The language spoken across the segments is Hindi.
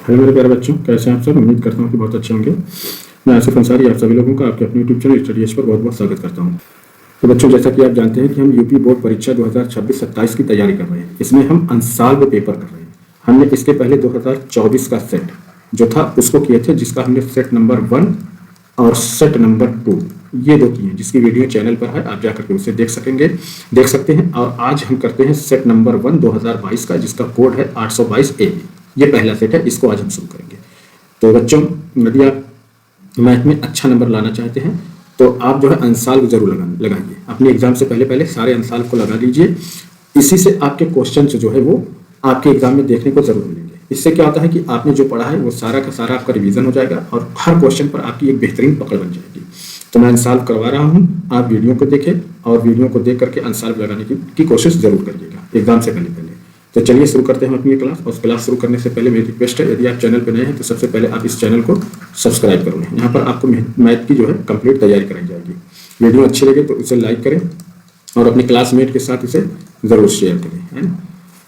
हेलो मेरे प्यारे बच्चों, कैसे हैं आप सब। उम्मीद करता हूँ कि बहुत अच्छे होंगे। मैं आसिफ अंसारी आप सभी लोगों का आपके अपने यूट्यूब चैनल स्टडीज पर बहुत बहुत स्वागत करता हूँ। तो बच्चों, जैसा कि आप जानते हैं कि हम यूपी बोर्ड परीक्षा 2026-27 की तैयारी कर रहे हैं। इसमें हम अंशाल्व पेपर कर रहे हैं। हमने इसके पहले 2024 का सेट जो था उसको किए थे, जिसका हमने सेट नंबर 1 और सेट नंबर 2 ये दो किए हैं, जिसकी वीडियो चैनल पर है, आप जाकर के उसे देख सकते हैं। और आज हम करते हैं सेट नंबर 1 2022 का, जिसका कोड है 822A। ये पहला सेट है, इसको आज हम शुरू करेंगे। तो बच्चों, यदि आप मैथ में अच्छा नंबर लाना चाहते हैं तो आप जो है अंशाल्व जरूर लगाइए। अपने एग्जाम से पहले सारे अंशाल्व को लगा लीजिए। इसी से आपके क्वेश्चन जो है वो आपके एग्जाम में देखने को जरूर मिलेंगे। इससे क्या होता है कि आपने जो पढ़ा है वो सारा का सारा आपका रिवीजन हो जाएगा और हर क्वेश्चन पर आपकी एक बेहतरीन पकड़ बन जाएगी। तो मैं अंशाल्व करवा रहा हूँ, आप वीडियो को देखें और वीडियो को देख करके अंशाल्व लगाने की कोशिश जरूर करिएगा एग्जाम से पहले। तो चलिए शुरू करते हैं अपनी क्लास। और क्लास शुरू करने से पहले मेरी रिक्वेस्ट है, यदि आप चैनल पर नए हैं तो सबसे पहले आप इस चैनल को सब्सक्राइब कर लें। यहाँ पर आपको मैथ की जो है कंप्लीट तैयारी कराई जाएगी। वीडियो अच्छी लगे तो उसे लाइक करें और अपने क्लासमेट के साथ इसे ज़रूर शेयर करें, है ना।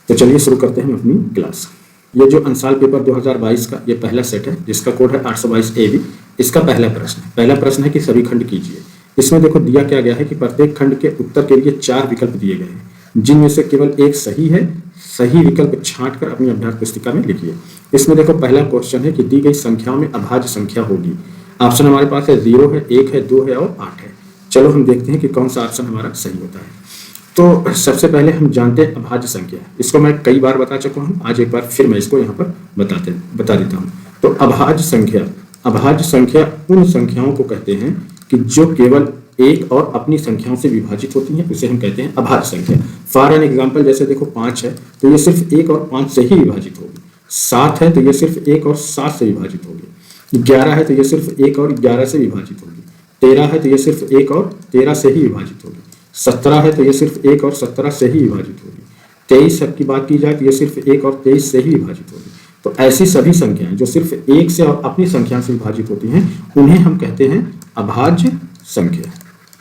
तो चलिए शुरू करते हैं अपनी क्लास। ये जो अंशाल्व पेपर 2022 का ये पहला सेट है, जिसका कोड है 822AB। इसका पहला प्रश्न है कि सभी खंड कीजिए। इसमें देखो दिया क्या गया है कि प्रत्येक खंड के उत्तर के लिए 4 विकल्प दिए गए हैं, जिनमें से केवल एक सही है। सही विकल्प छांट कर अपनी अभ्यास पुस्तिका में लिखिए। इसमें देखो पहला क्वेश्चन है कि दी गई संख्याओं में अभाज्य संख्या होगी। ऑप्शन हमारे पास है 0 है, 1 है, 2 है और 8 है। चलो हम देखते हैं कि कौन सा ऑप्शन हमारा सही होता है। तो सबसे पहले हम जानते हैं अभाज्य संख्या। इसको मैं कई बार बता चुका हूँ, आज एक बार फिर मैं इसको यहाँ पर बता देता हूँ। तो अभाज्य संख्या उन संख्याओं को कहते हैं कि जो केवल एक और अपनी संख्याओं से विभाजित होती हैं, उसे हम कहते हैं अभाज्य संख्या। फॉर एन एग्जाम्पल, जैसे देखो 5 है तो ये सिर्फ 1 और 5 से ही विभाजित होगी। 7 है तो ये सिर्फ 1 और 7 से विभाजित होगी। 11 है तो ये सिर्फ 1 और 11 से विभाजित होगी। 13 है तो ये सिर्फ 1 और 13 से ही विभाजित होगी। 17 है तो ये सिर्फ 1 और 17 से ही विभाजित होगी। 23 की बात की जाए तो ये सिर्फ 1 और 23 से ही विभाजित होगी। तो ऐसी सभी संख्याएं जो सिर्फ 1 से और अपनी संख्या से विभाजित होती हैं, उन्हें हम कहते हैं अभाज्य संख्या।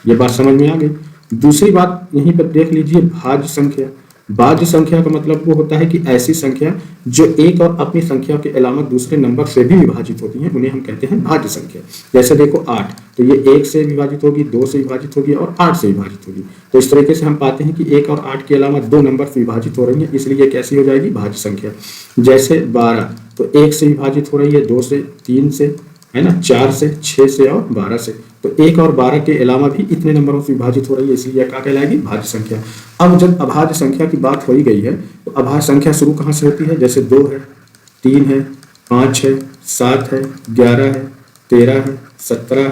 ये बात समझ में आ गई। दूसरी बात यहीं पर देख लीजिए, भाज्य संख्या। भाज्य संख्या का मतलब वो होता है कि ऐसी संख्या जो एक और अपनी संख्या के अलावा दूसरे नंबर से भी विभाजित होती हैं, उन्हें हम कहते हैं भाज्य संख्या। जैसे देखो 8 तो ये 1 से विभाजित होगी, 2 से विभाजित होगी और 8 से विभाजित होगी। तो इस तरीके से हम पाते हैं कि 1 और 8 के अलावा 2 नंबर से विभाजित हो रही है, इसलिए कैसी हो जाएगी, भाज्य संख्या। जैसे 12 तो 1 से विभाजित हो रही है, 2 से, 3 से, है ना, 4 से, 6 से और 12 से। तो 1 और 12 के अलावा भी इतने नंबरों से विभाजित हो रही है, इसलिए क्या कहलाएगी, भाज्य संख्या। अब जब अभाज्य संख्या की बात हो ही गई है तो अभाज्य संख्या शुरू कहाँ से होती है। जैसे 2 है, 3 है, 5 है, 7 है, 11 है, 13 है, 17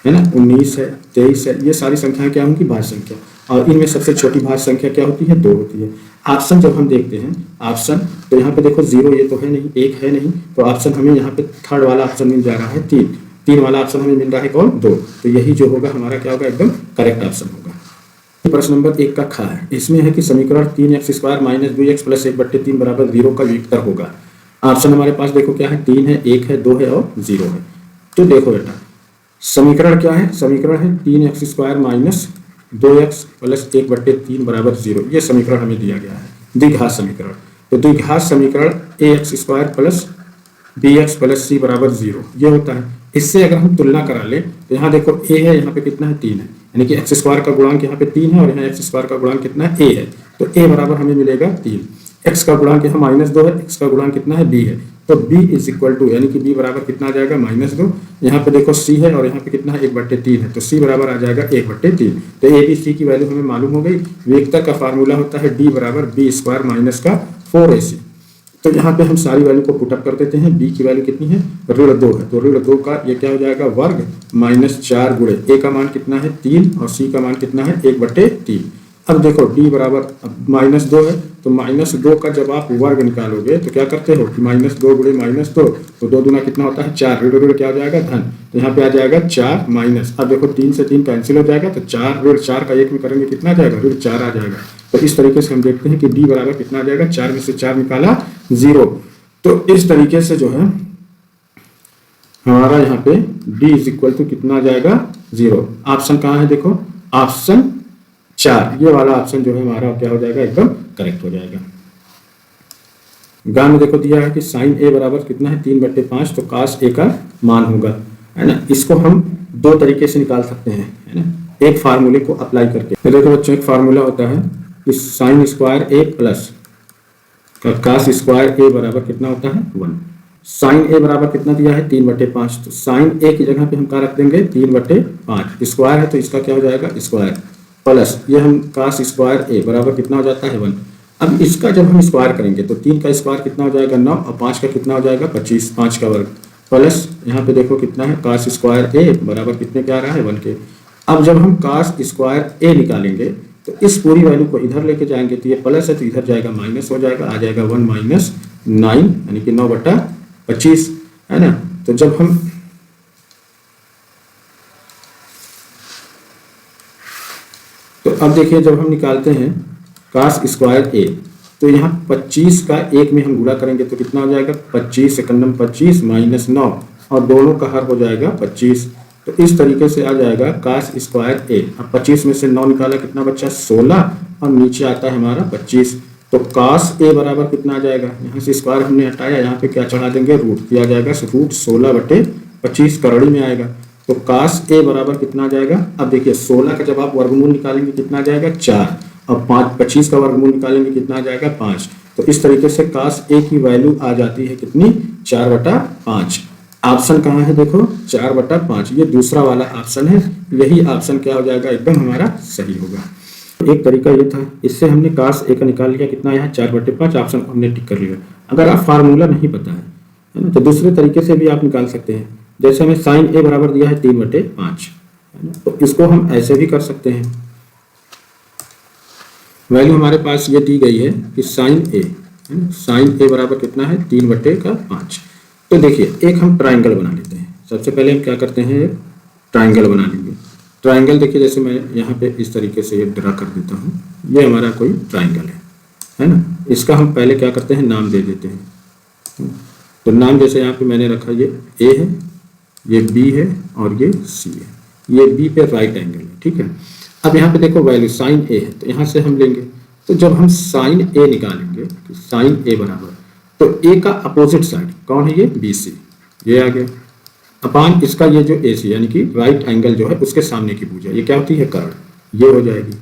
है ना, 19 है, 23 है। ये सारी संख्याएं क्या होंगी, भाज्य संख्या। और इनमें सबसे छोटी भाज्य संख्या क्या होती है, 2 होती है। ऑप्शन जब हम देखते हैं ऑप्शन, तो यहाँ पे देखो 0 ये तो है नहीं, 1 है नहीं, तो ऑप्शन हमें यहाँ पे थर्ड वाला ऑप्शन मिल जा रहा है 3 वाला ऑप्शन हमें मिल रहा है कौन, 2। तो यही जो होगा हमारा क्या होगा, एकदम करेक्ट ऑप्शन होगा। प्रश्न नंबर 1 का ख है। इसमें है कि समीकरण 3x² - 2x + 1/3 = 0 का वियुक्तर होगा। ऑप्शन हमारे पास देखो क्या है, 3 है, 1 है, 2 है और 0 है। तो देखो बेटा, समीकरण क्या है, समीकरण है 3x² - 2x + 1/3 = 0। ये समीकरण हमें दिया गया है, द्विघात समीकरण। तो द्विघात समीकरण ax² + bx + c = 0 ये होता है। इससे अगर हम तुलना करा ले तो यहाँ देखो a है, यहाँ पे कितना है, 3 है, यानी कि x² का गुणांक यहाँ पे 3 है और यहाँ x² का गुणांक कितना है, a है। तो a बराबर हमें मिलेगा 3। x का गुणांक यहाँ -2 है, x का गुणांक कितना है, b है। तो b = यानी कि b बराबर कितना आ जाएगा, -2। यहाँ पे देखो c है और यहाँ पे कितना है, 1/3 है, तो c बराबर आ जाएगा 1/3। तो a b c की वैल्यू हमें मालूम हो गई। वियुक्तर का फार्मूला होता है d = b² - 4ac। तो यहाँ पे हम सारी वैल्यू को पुटअप कर देते हैं। b की वैल्यू कितनी है, -2 है, तो -2 का ये क्या हो जाएगा, वर्ग -4 गुणे a का मान कितना है, 3 और c का मान कितना है, 1/3। अब देखो d बराबर -2 है, तो -2 का जब आप वर्ग निकालोगे तो क्या करते हो कि -2 गुणे -2, तो 2 दूना कितना होता है, 4, ऋण क्या हो जाएगा, धन। तो यहाँ पे आ जाएगा 4 माइनस, अब देखो 3 से 3 कैंसिल हो जाएगा, तो 4 का 1 में करेंगे कितना आ जाएगा, ऋण 4 आ जाएगा। तो इस तरीके से हम देखते हैं कि d बराबर कितना आ जाएगा, 4 में से 4 निकाला 0। तो इस तरीके से जो है हमारा यहाँ पे d = कितना आ जाएगा, 0। ऑप्शन कहाँ है, देखो ऑप्शन 4, ये वाला ऑप्शन जो है हमारा क्या हो जाएगा, एकदम करेक्ट हो जाएगा। गा में देखो दिया है कि साइन ए बराबर कितना है 3/5, तो काश ए का मान होगा, है ना। इसको हम दो तरीके से निकाल सकते हैं, है ना, एक फार्मूले को अप्लाई करके। तो देखो बच्चों, एक फार्मूला होता है कि साइन स्क्वायर ए प्लस कास स्क्वायर ए बराबर कितना होता है 1। साइन ए बराबर कितना दिया है 3/5, तो साइन ए की जगह पे हम क्या रख देंगे 3/5, स्क्वायर है तो इसका क्या हो जाएगा स्क्वायर, प्लस ये हम कास स्क्वायर ए बराबर कितना हो जाता है 1। अब इसका जब हम स्क्वायर करेंगे तो 3 का स्क्वायर कितना हो जाएगा 9, और 5 का कितना हो जाएगा 25, 5 का वर्ग, प्लस यहाँ पे देखो कितना है कास स्क्वायर ए बराबर कितने क्या आ रहा है 1 के। अब जब हम कास स्क्वायर ए निकालेंगे तो इस पूरी वैल्यू को इधर लेके जाएंगे तो ये प्लस है तो इधर जाएगा माइनस हो जाएगा, आ जाएगा 1 - 9 यानी कि 9/25, है ना। तो जब हम तो अब देखिए जब हम निकालते हैं कास स्क्वायर ए तो यहाँ 25 का 1 में हम गुणा करेंगे तो कितना हो जाएगा 25 सेकंडम 25 - 9 और दोनों का हर हो जाएगा 25। तो इस तरीके से आ जाएगा कास स्क्वायर ए। अब 25 में से 9 निकाला कितना बच्चा 16 और नीचे आता है हमारा 25, तो कास ए बराबर कितना आ जाएगा, यहाँ से स्क्वायर हमने हटाया, यहाँ पे क्या चढ़ा देंगे रूट किया जाएगा, रूट 16/25 करड़ी में आएगा। तो कास ए बराबर कितना आ जाएगा, अब देखिए 16 का जब आप वर्गमूल निकालेंगे कितना आ जाएगा 4, और 25 का वर्गमूल निकालेंगे कितना आ जाएगा 5। तो इस तरीके से कास ए की वैल्यू आ जाती है कितनी 4/5। ऑप्शन कहाँ है देखो 4/5, ये दूसरा वाला ऑप्शन है, यही ऑप्शन क्या हो जाएगा एकदम हमारा सही होगा। एक तरीका ये था, इससे हमने कास ए का निकाल लिया कितना यहाँ 4/5, ऑप्शन हमने टिक कर लिया। अगर आप फार्मूला नहीं पता है ना, तो दूसरे तरीके से भी आप निकाल सकते हैं। जैसे हमें साइन ए बराबर दिया है 3/5, है ना, तो इसको हम ऐसे भी कर सकते हैं। वैल्यू हमारे पास ये दी गई है कि साइन ए, है ना, साइन ए बराबर कितना है 3/5। तो देखिए एक हम ट्राइंगल बना लेते हैं। सबसे पहले हम क्या करते हैं ट्राइंगल बना लेंगे। ट्राइंगल देखिए जैसे मैं यहाँ पे इस तरीके से ये ड्रा कर देता हूँ, ये हमारा कोई ट्राइंगल है ना। इसका हम पहले क्या करते हैं नाम दे देते हैं। तो नाम जैसे यहाँ पे मैंने रखा ये ए है, ये बी है और ये सी है। ये बी पे राइट एंगल है, ठीक है। अब यहाँ पे देखो वैल्यू साइन ए है तो यहाँ से हम लेंगे, तो जब हम साइन ए निकालेंगे तो साइन ए बराबर, तो ए का अपोजिट साइड कौन है ये बी सी, ये आ गया, अपान इसका ये जो ए सी यानी कि राइट एंगल जो है उसके सामने की भुजा, ये क्या होती है कर्ण, ये हो जाएगी।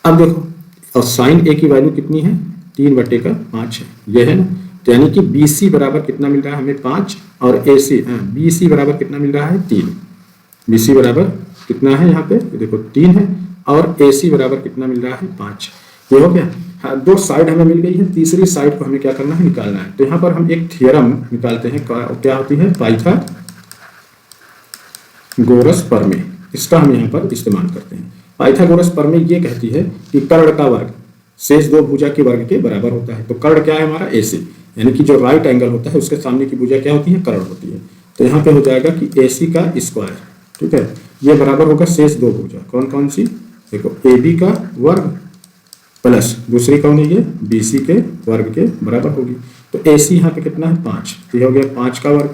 अब देखो और साइन ए की वैल्यू कितनी है 3/5 है, ये है ना। तो यानी कि बी सी बराबर कितना मिल रहा है हमें 5, और ए सी बी सी बराबर कितना मिल रहा है 3। बी सी बराबर कितना है यहाँ पे देखो 3 है, और ए सी बराबर कितना मिल रहा है 5। ये हो गया। हाँ, दो साइड हमें मिल गई है, तीसरी साइड को हमें क्या करना है निकालना है। तो यहाँ पर हम एक थ्योरम निकालते हैं, क्या होती है पाइथागोरस प्रमेय, इसका हम यहाँ पर इस्तेमाल करते हैं। पाइथागोरस प्रमेय ये कहती है कि कर्ण का वर्ग शेष दो भुजा के वर्ग के बराबर होता है। तो कर्ण क्या है हमारा ए सी, यानी कि जो राइट एंगल होता है उसके सामने की भुजा क्या होती है कर्ण होती है। तो यहाँ पे हो जाएगा कि ए सी का स्क्वायर, ठीक है, ये बराबर होगा शेष दो भुजा, कौन कौन सी देखो ए बी का वर्ग प्लस दूसरी कौन है ये बी सी के वर्ग के बराबर होगी। तो ए सी यहाँ पे कितना है 5, तो ये हो गया 5 का वर्ग।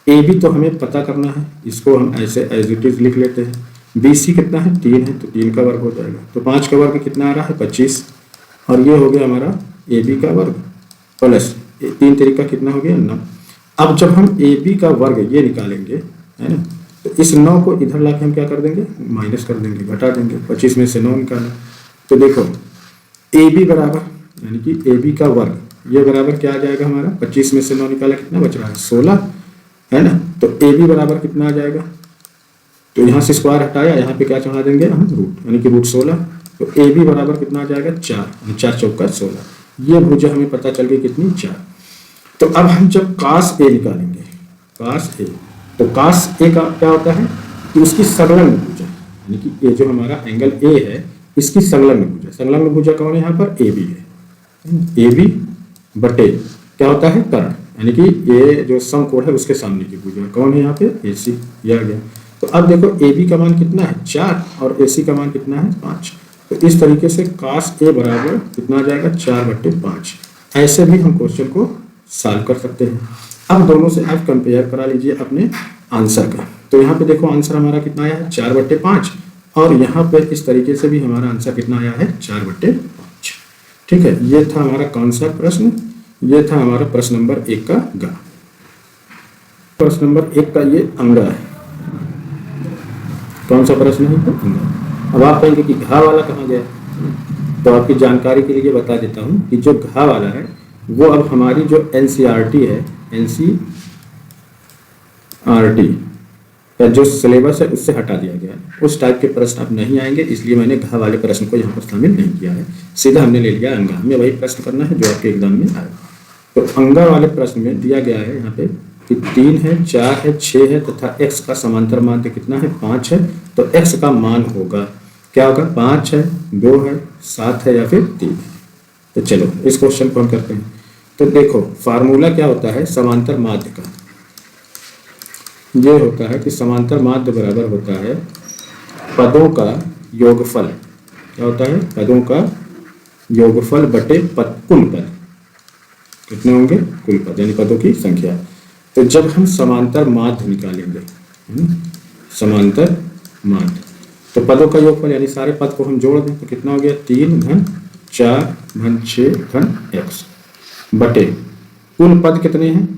ए बी तो हमें पता करना है, इसको हम ऐसे एज इट इज लिख लेते हैं। बी सी कितना है 3 है, तो 3 का वर्ग हो जाएगा। तो 5 का वर्ग कितना आ रहा है 25, और ये हो गया हमारा ए बी का वर्ग प्लस 3 तरीका कितना हो गया 9। अब जब हम ए बी का वर्ग ये निकालेंगे, है ना, तो इस 9 को इधर लाके हम क्या कर देंगे माइनस कर देंगे, घटा देंगे। 25 में से 9 निकालें तो देखो ए बी बराबर यानी कि ए बी का वर्ग ये बराबर क्या आ जाएगा हमारा 25 में से 9 निकाला कितना बच रहा है 16, है ना। तो ए बी बराबर कितना आ जाएगा, तो यहाँ से स्क्वायर हटाया, यहाँ पे क्या चढ़ा देंगे हम रूट, यानी कि रूट 16। तो ए बी बराबर कितना आ जाएगा 4, 4 चौका 16। ये भुजा हमें पता चल गई कितनी 4। तो अब हम जब कास ए निकालेंगे, कास ए, तो कास ए का क्या होता है कि उसकी संलग्न भुजा, यानी कि ये जो हमारा एंगल ए है इसकी संलग्न भुजा, संलग्न भुजा कौन है यहाँ पर ए बी है। ए बी बटे क्या होता है कर्ण, यानी कि ये जो समकोण है उसके सामने की भुजा कौन है यहाँ पे ए सी, ये आ गया। तो अब देखो ए बी का मान कितना है 4 और ए सी का मान कितना है 5। तो इस तरीके से कास ए बराबर कितना आ जाएगा 4/5। ऐसे भी हम क्वेश्चन को सॉल्व कर सकते हैं। अब दोनों से आप कंपेयर करा लीजिए अपने आंसर का। तो यहाँ पे देखो आंसर हमारा कितना आया है 4/5, और यहाँ पे इस तरीके से भी हमारा आंसर कितना आया है 4/5। ठीक है, ये था हमारा कौन सा प्रश्न ये था हमारा प्रश्न नंबर 1 का गा। प्रश्न नंबर 1 का ये अंगा है। कौन सा प्रश्न है? तो अंगा। अब आप कहेंगे कि घा वाला कहाँ गया? तो आपकी जानकारी के लिए बता देता हूँ कि जो घा वाला है वो अब हमारी जो एनसीईआरटी है, एनसीईआरटी का जो सिलेबस है उससे हटा दिया गया है। उस टाइप के प्रश्न अब नहीं आएंगे, इसलिए मैंने घा वाले प्रश्न को यहाँ पर शामिल नहीं किया है। सीधा हमने ले लिया अंगा। हमें वही प्रश्न करना है जो आपके एग्जाम में आएगा। तो अंगा वाले प्रश्न में दिया गया है यहाँ पे कि 3 है, 4 है, 6 है तथा x का समांतर माध्य कितना है? 5 है। तो x का मान होगा क्या होगा? 5 है, 2 है, 7 है या फिर 3 है। तो चलो इस क्वेश्चन को हम करते हैं। तो देखो फार्मूला क्या होता है समांतर माध्य का? ये होता है कि समांतर माध्य बराबर होता है पदों का योगफल। क्या होता है? पदों का योगफल बटे कुल पद। कितने होंगे? कुल पद, यानी पदों की संख्या। तो जब हम समांतर माध्य निकालेंगे, समांतर माध्य, तो पदों का योगफल यानी सारे पद को हम जोड़ दें तो कितना हो गया? 3 घन 4 घन 6 घन x बटे कुल पद कितने हैं?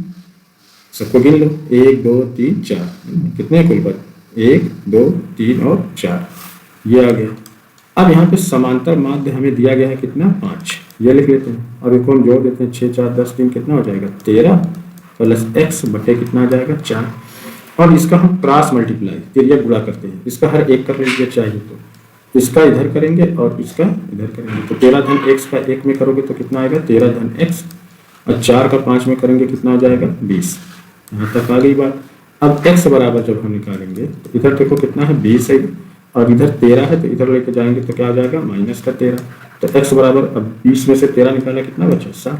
सबको गिन लो। 1 2 3 4। कितने कुल पद? 1 2 3 और 4। ये आ गया। अब यहाँ पे समांतर माध्य हमें दिया गया है कितना? 5। ये लिख लेते हैं और इसको हम जोड़ देते हैं। 6 4 10 3 कितना हो जाएगा? 13 प्लस x बटे कितना आ जाएगा? 4। और इसका हम क्रॉस मल्टीप्लाई, तिर्यक गुणा करते हैं। इसका हर एक कर लीजिए चाहिए तो इसका इधर करेंगे और इसका इधर करेंगे। तो 13 धन x का 1 में करोगे तो कितना आएगा? 13 धन x और 4 का 5 में करेंगे कितना आ जाएगा? 20। यहाँ तक आ गई बात। अब x बराबर जब हम निकालेंगे तो इधर देखो कितना है? 20 है और इधर 13 है, तो इधर लेके जाएंगे तो क्या आ जाएगा? माइनस का 13। तो x बराबर, अब 20 में से 13 निकाला कितना बचा? 7।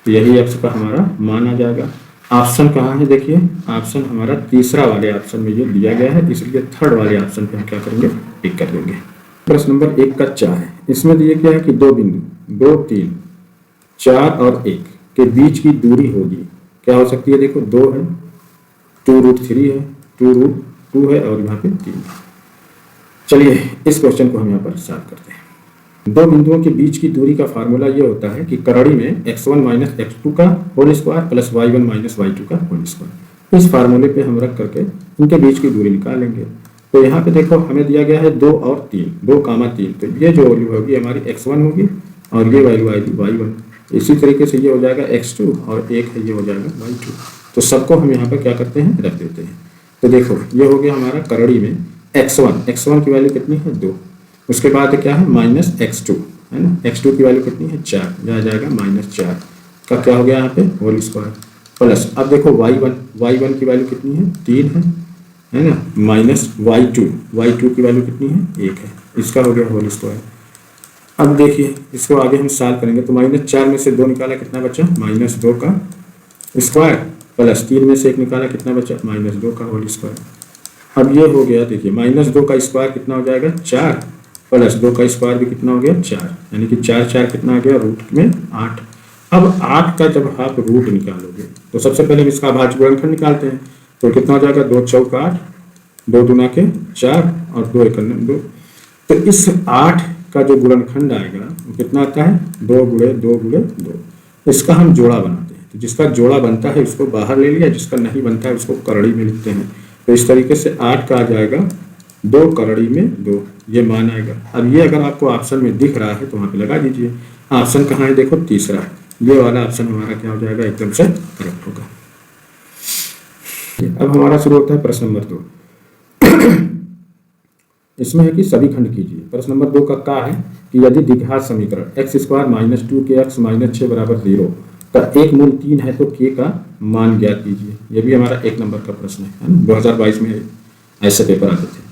तो यही x का हमारा मान आ जाएगा। ऑप्शन कहाँ है? देखिए ऑप्शन हमारा तीसरा वाले ऑप्शन में ये दिया गया है, इसलिए थर्ड वाले ऑप्शन पे हम क्या करेंगे? टिक कर देंगे। प्रश्न नंबर 1 का 4 है। इसमें दिया क्या है कि दो बिंदु 2 3 4 और 1 के बीच की दूरी होगी। क्या हो सकती है? देखो 2 है, 2√3 है, 2√2 है और यहाँ पे 3 है। चलिए इस क्वेश्चन को हम यहाँ पर सॉल्व करते हैं। दो बिंदुओं के बीच की दूरी का फार्मूला ये होता है कि कड़ी में x1 माइनस x2 का whole square plus y1 minus y2 का होल स्क्वायर। इस फार्मूले पे हम रख करके इनके बीच की दूरी निकालेंगे। तो यहाँ पे देखो हमें दिया गया है 2 और 3, 2,3। तो ये जो वैल्यू होगी हमारी x1 होगी और ये वैल्यू आएगी y1। इसी तरीके से ये हो जाएगा x2 और एक है ये हो जाएगा y2। तो सबको हम यहाँ पर क्या करते हैं? रख देते हैं। तो देखो ये हो गया हमारा करड़ी में x1 की वैल्यू कितनी है? 2। उसके बाद क्या है? माइनस x2 है ना। x2 की वैल्यू कितनी है? 4। यह आ जाएगा -4 का क्या हो गया यहाँ पे? होल स्क्वायर प्लस, अब देखो y1 की वैल्यू कितनी है? 3 है ना, माइनस y2 की वैल्यू कितनी है? 1 है। इसका हो गया होल स्क्वायर। अब देखिए इसको आगे हम सॉल्व करेंगे तो -4 में से 2 निकाला कितना बचा? -2 का स्क्वायर प्लस 3 में से 1 निकाला कितना बचा? -2 का होल स्क्वायर। अब ये हो गया, देखिए -2 का स्क्वायर कितना हो जाएगा? 4 प्लस 2 का स्क्वायर भी कितना हो गया? 4, यानी कि 4 4 कितना आ गया? रूट में 8। अब 8 का जब आप रूट निकालोगे तो सबसे पहले हम इसका अभाज्य गुणनखंड निकालते हैं। तो कितना हो जाएगा? 2 चौक 8, 2 दूना के 4 और 2 एकम 2। तो इस 8 का जो गुणनखंड आएगा वो कितना आता है? 2 गुणे 2 गुणे 2। इसका हम जोड़ा बनाते हैं। तो जिसका जोड़ा बनता है उसको बाहर ले लिया, जिसका नहीं बनता है उसको करड़ी में लिखते हैं। तो इस तरीके से 8 का आ जाएगा 2 करड़ी में 2, ये मान आएगा। अब ये अगर आपको ऑप्शन में दिख रहा है तो वहाँ पे लगा दीजिए। ऑप्शन कहाँ है? देखो तीसरा है। ये वाला ऑप्शन हमारा क्या हो जाएगा? एकदम से करेक्ट होगा। अब हमारा शुरू होता है प्रश्न नंबर 2। इसमें है कि सभी खंड कीजिए। प्रश्न नंबर 2 का है कि यदि द्विघात समीकरण x² - 2kx - 6 = 0 का एक मूल 3 है तो k का मान ज्ञात कीजिए। ये भी हमारा 1 नंबर का प्रश्न है ना, 2022 में ऐसे पेपर आते थे।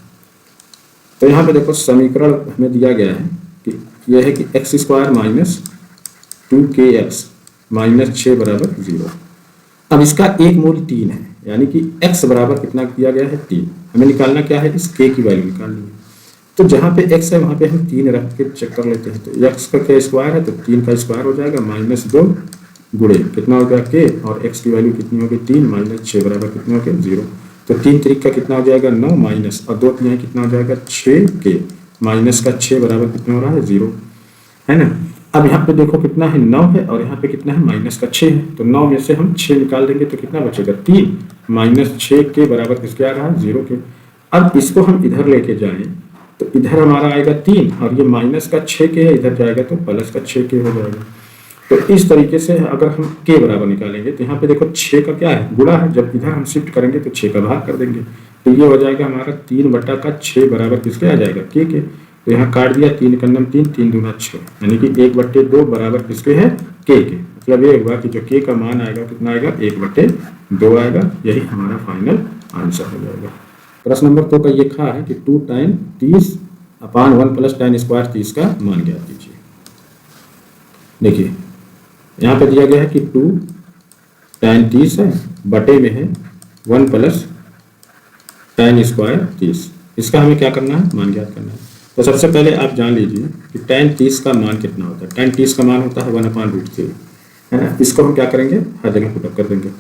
तो यहाँ पे देखो समीकरण हमें दिया गया है कि यह है कि x² - 2kx - 6 = 0। अब इसका एक मूल 3 है, यानी कि x बराबर कितना दिया गया है? 3। हमें निकालना क्या है? इस k की वैल्यू निकालनी है। तो जहाँ पे x है वहाँ पे हम 3 रख के चेक कर लेते हैं। तो x का क्या स्क्वायर है? तो 3 का स्क्वायर हो जाएगा -2 गुणे कितना हो गया? k, और x की वैल्यू कितनी होगी? 3 - 6 बराबर कितना हो गया? 0। तो 3 3 का कितना हो जाएगा? 9 माइनस और 2 कितना हो जाएगा? 6k, माइनस का 6 बराबर कितना हो रहा है? 0 है ना। अब यहाँ पे देखो कितना है 9 है और यहाँ पे कितना है माइनस का 6 है। तो 9 में से हम 6 निकाल देंगे तो कितना बचेगा 3 माइनस 6 के बराबर किसके आ रहा है 0 के। अब इसको हम इधर लेके जाएं तो इधर हमारा आएगा 3 और ये माइनस का 6 के है, इधर जाएगा तो प्लस का 6 के हो जाएगा। तो इस तरीके से अगर हम के बराबर निकालेंगे तो यहाँ पे देखो 6 का क्या है गुणा है, जब इधर हम शिफ्ट करेंगे तो 6 का भाग कर देंगे तो ये हो जाएगा हमारा 3 बटा का 6 बराबर किसके आ जाएगा के। तो यहाँ काट दिया 3 कन्नम 3 3 दूना 6 यानी कि 1/2 बराबर किसके है के। मतलब ये हुआ कि जो के का मान आएगा कितना आएगा 1/2 आएगा। यही हमारा फाइनल आंसर हो जाएगा। प्रश्न नंबर 2 का ये खा है कि 2 tan 30/1 + tan स्क्वायर 30 का मान ज्ञात कीजिए। देखिए यहाँ पे दिया गया है कि 2 tan 30 है बटे में है 1 + tan स्क्वायर 30। इसका हमें क्या करना है मान ज्ञात करना है। तो सबसे पहले आप जान लीजिए कि tan 30 का मान कितना होता है। tan 30 का मान होता है 1/√3 है ना। इसको हम क्या करेंगे हर जगह पुट अप कर देंगे।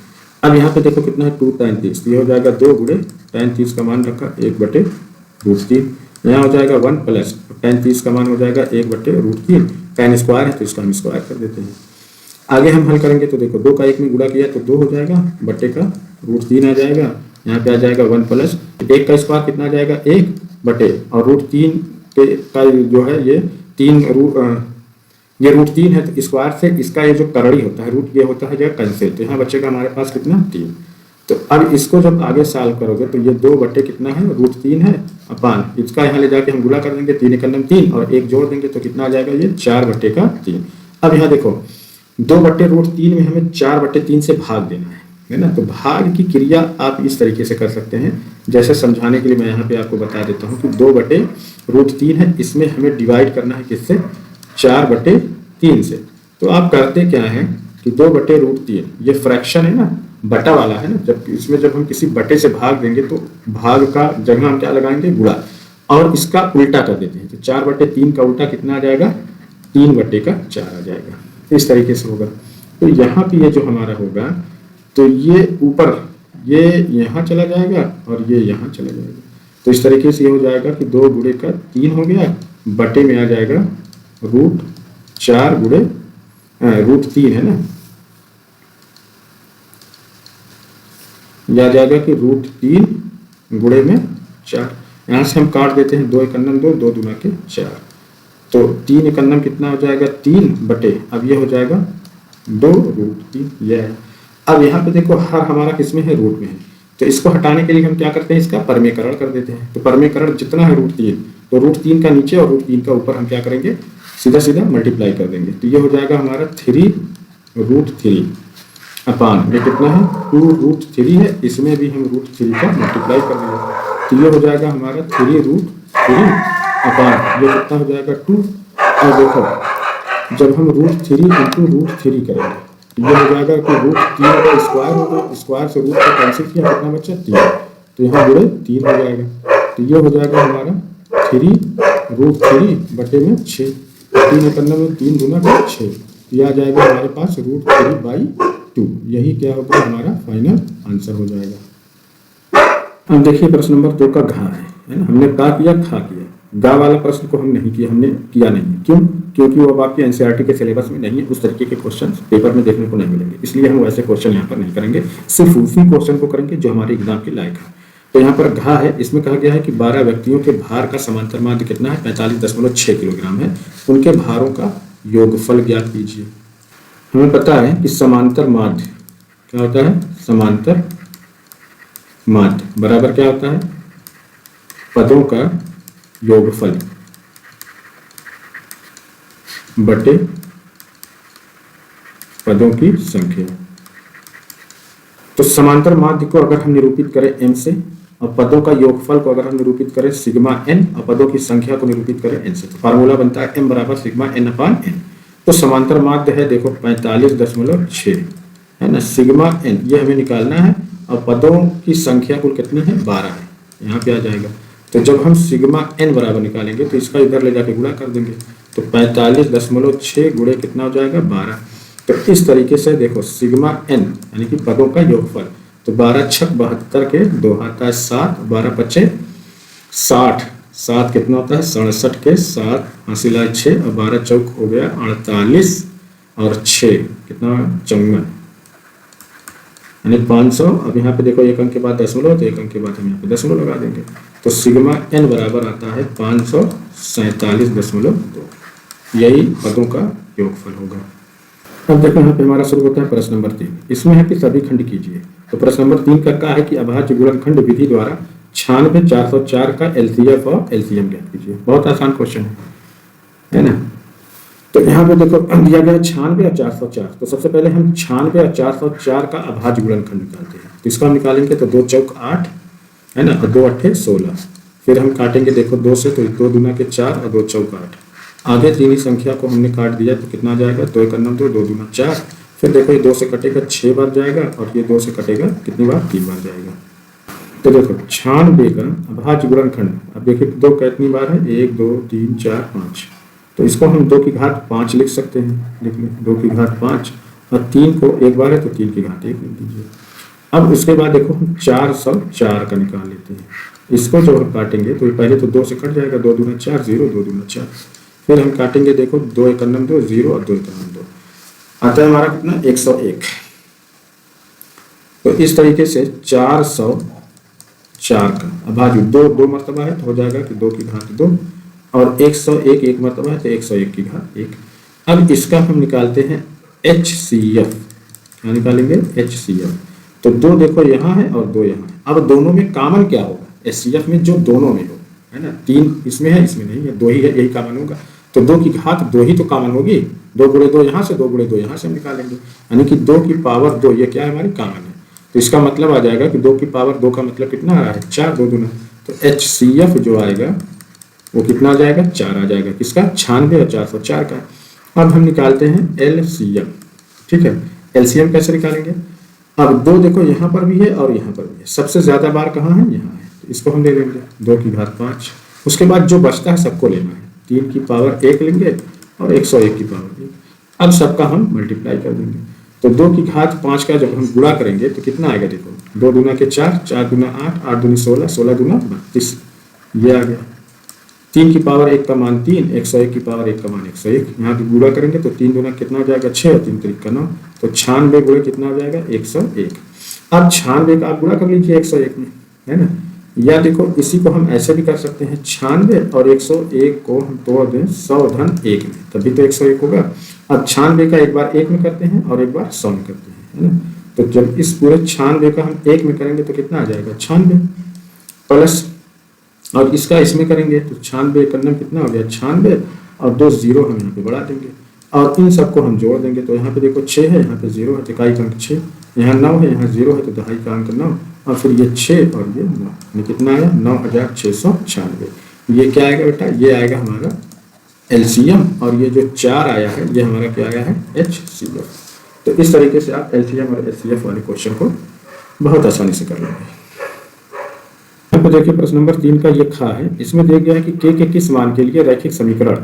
अब यहाँ पे देखो कितना है 2 tan 30 ये हो जाएगा 2 गुणे tan 30 का मान रखा 1/√3। यहाँ हो जाएगा 1 + tan 30 का मान हो जाएगा 1/√3। tan स्क्वायर है तो इसका हम स्क्वायर कर देते हैं। आगे हम हल करेंगे तो देखो 2 का 1 में गुणा किया तो 2 हो जाएगा बटे का √3 आ जाएगा। यहाँ पे आ जाएगा 1 + 1 का स्क्वायर कितना आ जाएगा 1 बटे और √3 का जो है ये 3 ये √3 है तो स्क्वायर से इसका ये जो करड़ी होता है रूट ये होता है जो कैंसिल। तो यहाँ बचेगा हमारे पास कितना 3। तो अब इसको जब आगे सॉल्व करोगे तो ये 2 बटे कितना है √3 है अपान इसका यहाँ ले जाके हम गुणा कर देंगे 3 कन्नम 3 और 1 जोड़ देंगे तो कितना आ जाएगा ये 4/3। अब यहाँ देखो 2/√3 में हमें 4/3 से भाग देना है ना। तो भाग की क्रिया आप इस तरीके से कर सकते हैं। जैसे समझाने के लिए मैं यहाँ पे आपको बता देता हूँ कि 2/√3 है इसमें हमें डिवाइड करना है किससे 4/3 से। तो आप करते क्या है कि 2/√3 ये फ्रैक्शन है ना बटा वाला है ना। जब इसमें जब हम किसी बटे से भाग देंगे तो भाग का जगह हम क्या लगाएंगे गुणा और इसका उल्टा कर देते हैं। तो 4/3 का उल्टा कितना आ जाएगा 3/4 आ जाएगा। इस तरीके से होगा। तो यहाँ पे ये जो हमारा होगा तो ये ऊपर ये यहाँ चला जाएगा और ये यहाँ चला जाएगा। तो इस तरीके से ये हो जाएगा कि 2 गुणे का 3 हो गया बटे में आ जाएगा √4 गुणे √3 है ना। यह आ जाएगा कि √3 गुणे में 4। यहाँ से हम काट देते हैं 2 कन्नम 2 2 दूना के 4 तो 3 कन्नम कितना हो जाएगा 3 बटे अब ये हो जाएगा 2√3 यह है। अब यहाँ पे देखो हर हमारा किसमें है रूट में है। तो इसको हटाने के लिए हम क्या करते हैं इसका परमीकरण कर देते हैं। तो परमीकरण जितना है √3 तो √3 का नीचे और √3 का ऊपर हम क्या करेंगे सीधा सीधा मल्टीप्लाई कर देंगे। तो ये हो जाएगा हमारा 3√3 अपान ये कितना है 2√3 है इसमें भी हम √3 का मल्टीप्लाई कर देंगे। तो ये हो जाएगा हमारा 3√3 अपान ये कितना हो जाएगा 2। और देखो जब हम √3 × √3 करेंगे तो ये हो जाएगा कि √3 का स्क्वायर होगा स्क्वायर से रूट का कैंसिल किया कितना बचा 3 तो यहाँ गुणे 3 हो जाएगा। तो ये हो जाएगा हमारा 3√3 बटे में 6 3 कन्नम में 3 दूना का 6 यह आ जाएगा हमारे पास √3/2। यही क्या होगा हमारा फाइनल आंसर हो जाएगा। अब देखिए प्रश्न नंबर 2 का घा है ना। हमने का किया खा किया गा वाला प्रश्न को हम नहीं किया हमने किया नहीं क्यों क्योंकि वो अब आपके एनसीईआरटी के सिलेबस में नहीं है। उस तरीके के क्वेश्चन पेपर में देखने को नहीं मिलेंगे इसलिए हम वैसे क्वेश्चन यहाँ पर नहीं करेंगे सिर्फ उसी क्वेश्चन को करेंगे जो हमारे एग्जाम के लायक है। तो यहाँ पर घा है इसमें कहा गया है कि 12 व्यक्तियों के भार का समांतर माध्य कितना है 45.6 किलोग्राम है। उनके भारों का योगफल ज्ञात कीजिए। हमें पता है कि समांतर माध्य क्या होता है समांतर माध्य बराबर क्या होता है पदों का योगफल बटे पदों की संख्या। तो समांतर माध्य को अगर हम निरूपित करें m से और पदों का योगफल को अगर हम निरूपित करें सिग्मा n और पदों की संख्या को निरूपित करें n से तो फार्मूला बनता है m बराबर सिग्मा n/n। तो समांतर माध्य है देखो 45.6 है ना सिग्मा n ये हमें निकालना है और पदों की संख्या कुल कितनी है 12 है यहाँ पे आ जाएगा। तो जब हम सिग्मा n बराबर निकालेंगे तो इसका इधर ले जाके गुणा कर देंगे तो 45.6 गुणे कितना हो जाएगा 12। तो इस तरीके से देखो सिग्मा n यानी कि पदों का योगफल तो 12 × 6 = 72 के 2 × 7 12 × 5 = 60 7 कितना होता है 67 के 7 हासिल 6 और 12 चौक हो गया 48 और 6 कितना 54 यानी 500। अब यहाँ पे देखो एक अंक के बाद दशमलव, तो एक अंक के बाद हम यहाँ पे दशमलव लगा देंगे, तो सिग्मा n बराबर आता है 547.2। यही पदों का योगफल होगा। अब देखो यहाँ पे हमारा शुरू होता है प्रश्न नंबर 3। इसमें है कि सभी खंड कीजिए। तो प्रश्न नंबर 3 का क्या है कि अभाज्य गुणनखंड विधि द्वारा 96 404 का एलसीएफ और एलसीएम ज्ञात कीजिए। बहुत आसान क्वेश्चन है ना। तो यहाँ पे देखो दिया गया 96 और 404। तो सबसे पहले हम 96 और 404 का अभाज्य गुणनखंड निकालते हैं। तो इसको हम निकालेंगे तो 2 चौक 8 है ना, और 2 अट्ठे 16। फिर हम काटेंगे देखो 2 से, तो 2 दूना के 4 और 2 चौक 8। आगे तीन ही संख्या को हमने काट दिया तो कितना जाएगा 2 एक 9 2 2 दूना 4। फिर देखो ये 2 से कटेगा 6 बार जाएगा और ये 2 से कटेगा कितनी बार 3 बार जाएगा। तो देखो 96 का अभाज्य गुणनखंड, अब देखिए 2 कितनी बार है 1 2 3 4 5। तो इसको हम 2 की घात 5 लिख सकते हैं। लिख लें 2 की घात 5 और 3 को एक बार है तो 3 की घात 1 लिख दीजिए। अब उसके बाद देखो हम 404 का निकाल लेते हैं। इसको जो हम काटेंगे तो पहले तो 2 से कट जाएगा, 2 दूना 4 0 2 दूना 4। फिर हम काटेंगे देखो 2 एक 2 0 और 2 एक 2 आता है हमारा कितना 101। तो इस तरीके से 404 का अभाज्य 2 मरतबा है तो हो जाएगा कि 2 की घात 2 और 101 एक मरतबा है तो 101 की घात 1। अब इसका हम निकालते हैं HCF। क्या निकालेंगे HCF। तो 2 देखो यहाँ है और 2 यहाँ है। अब दोनों में कॉमन क्या होगा HCF में, जो दोनों में हो है ना। 3 इसमें है इसमें नहीं है, 2 ही है, यही कॉमन होगा। तो 2 की घात 2 ही तो कॉमन होगी। 2 गुणे 2 यहाँ से 2 गुणे 2 यहाँ से हम निकालेंगे, यानी कि 2 की पावर 2 ये क्या है हमारी कॉमन है। तो इसका मतलब आ जाएगा कि 2 की पावर 2 का मतलब कितना आ रहा है 4 2 दूना। तो HCF जो आएगा वो कितना आ जाएगा 4 आ जाएगा। किसका 96 और 404 का। अब हम निकालते हैं LCM। ठीक है, LCM कैसे निकालेंगे। अब 2 देखो यहाँ पर भी है और यहाँ पर भी है, सबसे ज्यादा बार कहाँ है यहाँ है, तो इसको हम ले लेंगे 2 की घात 5। उसके बाद जो बचता है सबको लेना है, 3 की पावर 1 लेंगे और 101 की पावर 1। अब सबका हम मल्टीप्लाई कर देंगे। तो 2 की घात 5 का जब हम गुणा करेंगे तो कितना आएगा देखो 2 दूना के 4 4 दूना 8 8 दूनी 16 16 दूना 32 ये आ गया। 3 की पावर 1 का मान 3 101 की पावर 1 का मान 101। यहाँ पे गुणा करेंगे तो 3 दूना कितना हो जाएगा 6 और 3 3 का 9। तो 96 गुणे कितना हो जाएगा 101। अब 96 का आप गुणा कर लीजिए 101 में है ना। या देखो इसी को हम ऐसे भी कर सकते हैं 96 और 101 को हम तोड़ दें 100 धन 1 में, तभी तो 101 होगा। अब 96 का एक बार 1 में करते हैं और एक बार 100 में करते हैं है ना। तो जब इस पूरे 96 का हम 1 में करेंगे तो कितना आ जाएगा 96 प्लस, और इसका इसमें करेंगे तो 96 करने कितना हो गया 96 और 2 0 हम यहाँ पे बढ़ा देंगे और इन सबको हम जोड़ देंगे। तो यहाँ पे देखो 6 है, यहाँ पे 0 है, इकाई का अंक 6, यहाँ 9 है, यहाँ 0 है तो दहाई का अंक 9 और फिर ये 6 और ये 9, यानी कितना आया 9696। ये क्या आएगा बेटा, ये आएगा हमारा LCM और ये जो 4 आया है ये हमारा क्या आया है HCF। तो इस तरीके से आप LCM और HCF वाले क्वेश्चन को बहुत आसानी से कर लेंगे। यहाँ पे देखिए प्रश्न नंबर 3 का ये खा है। इसमें दिया गया है कि k के किस मान के लिए रैखिक समीकरण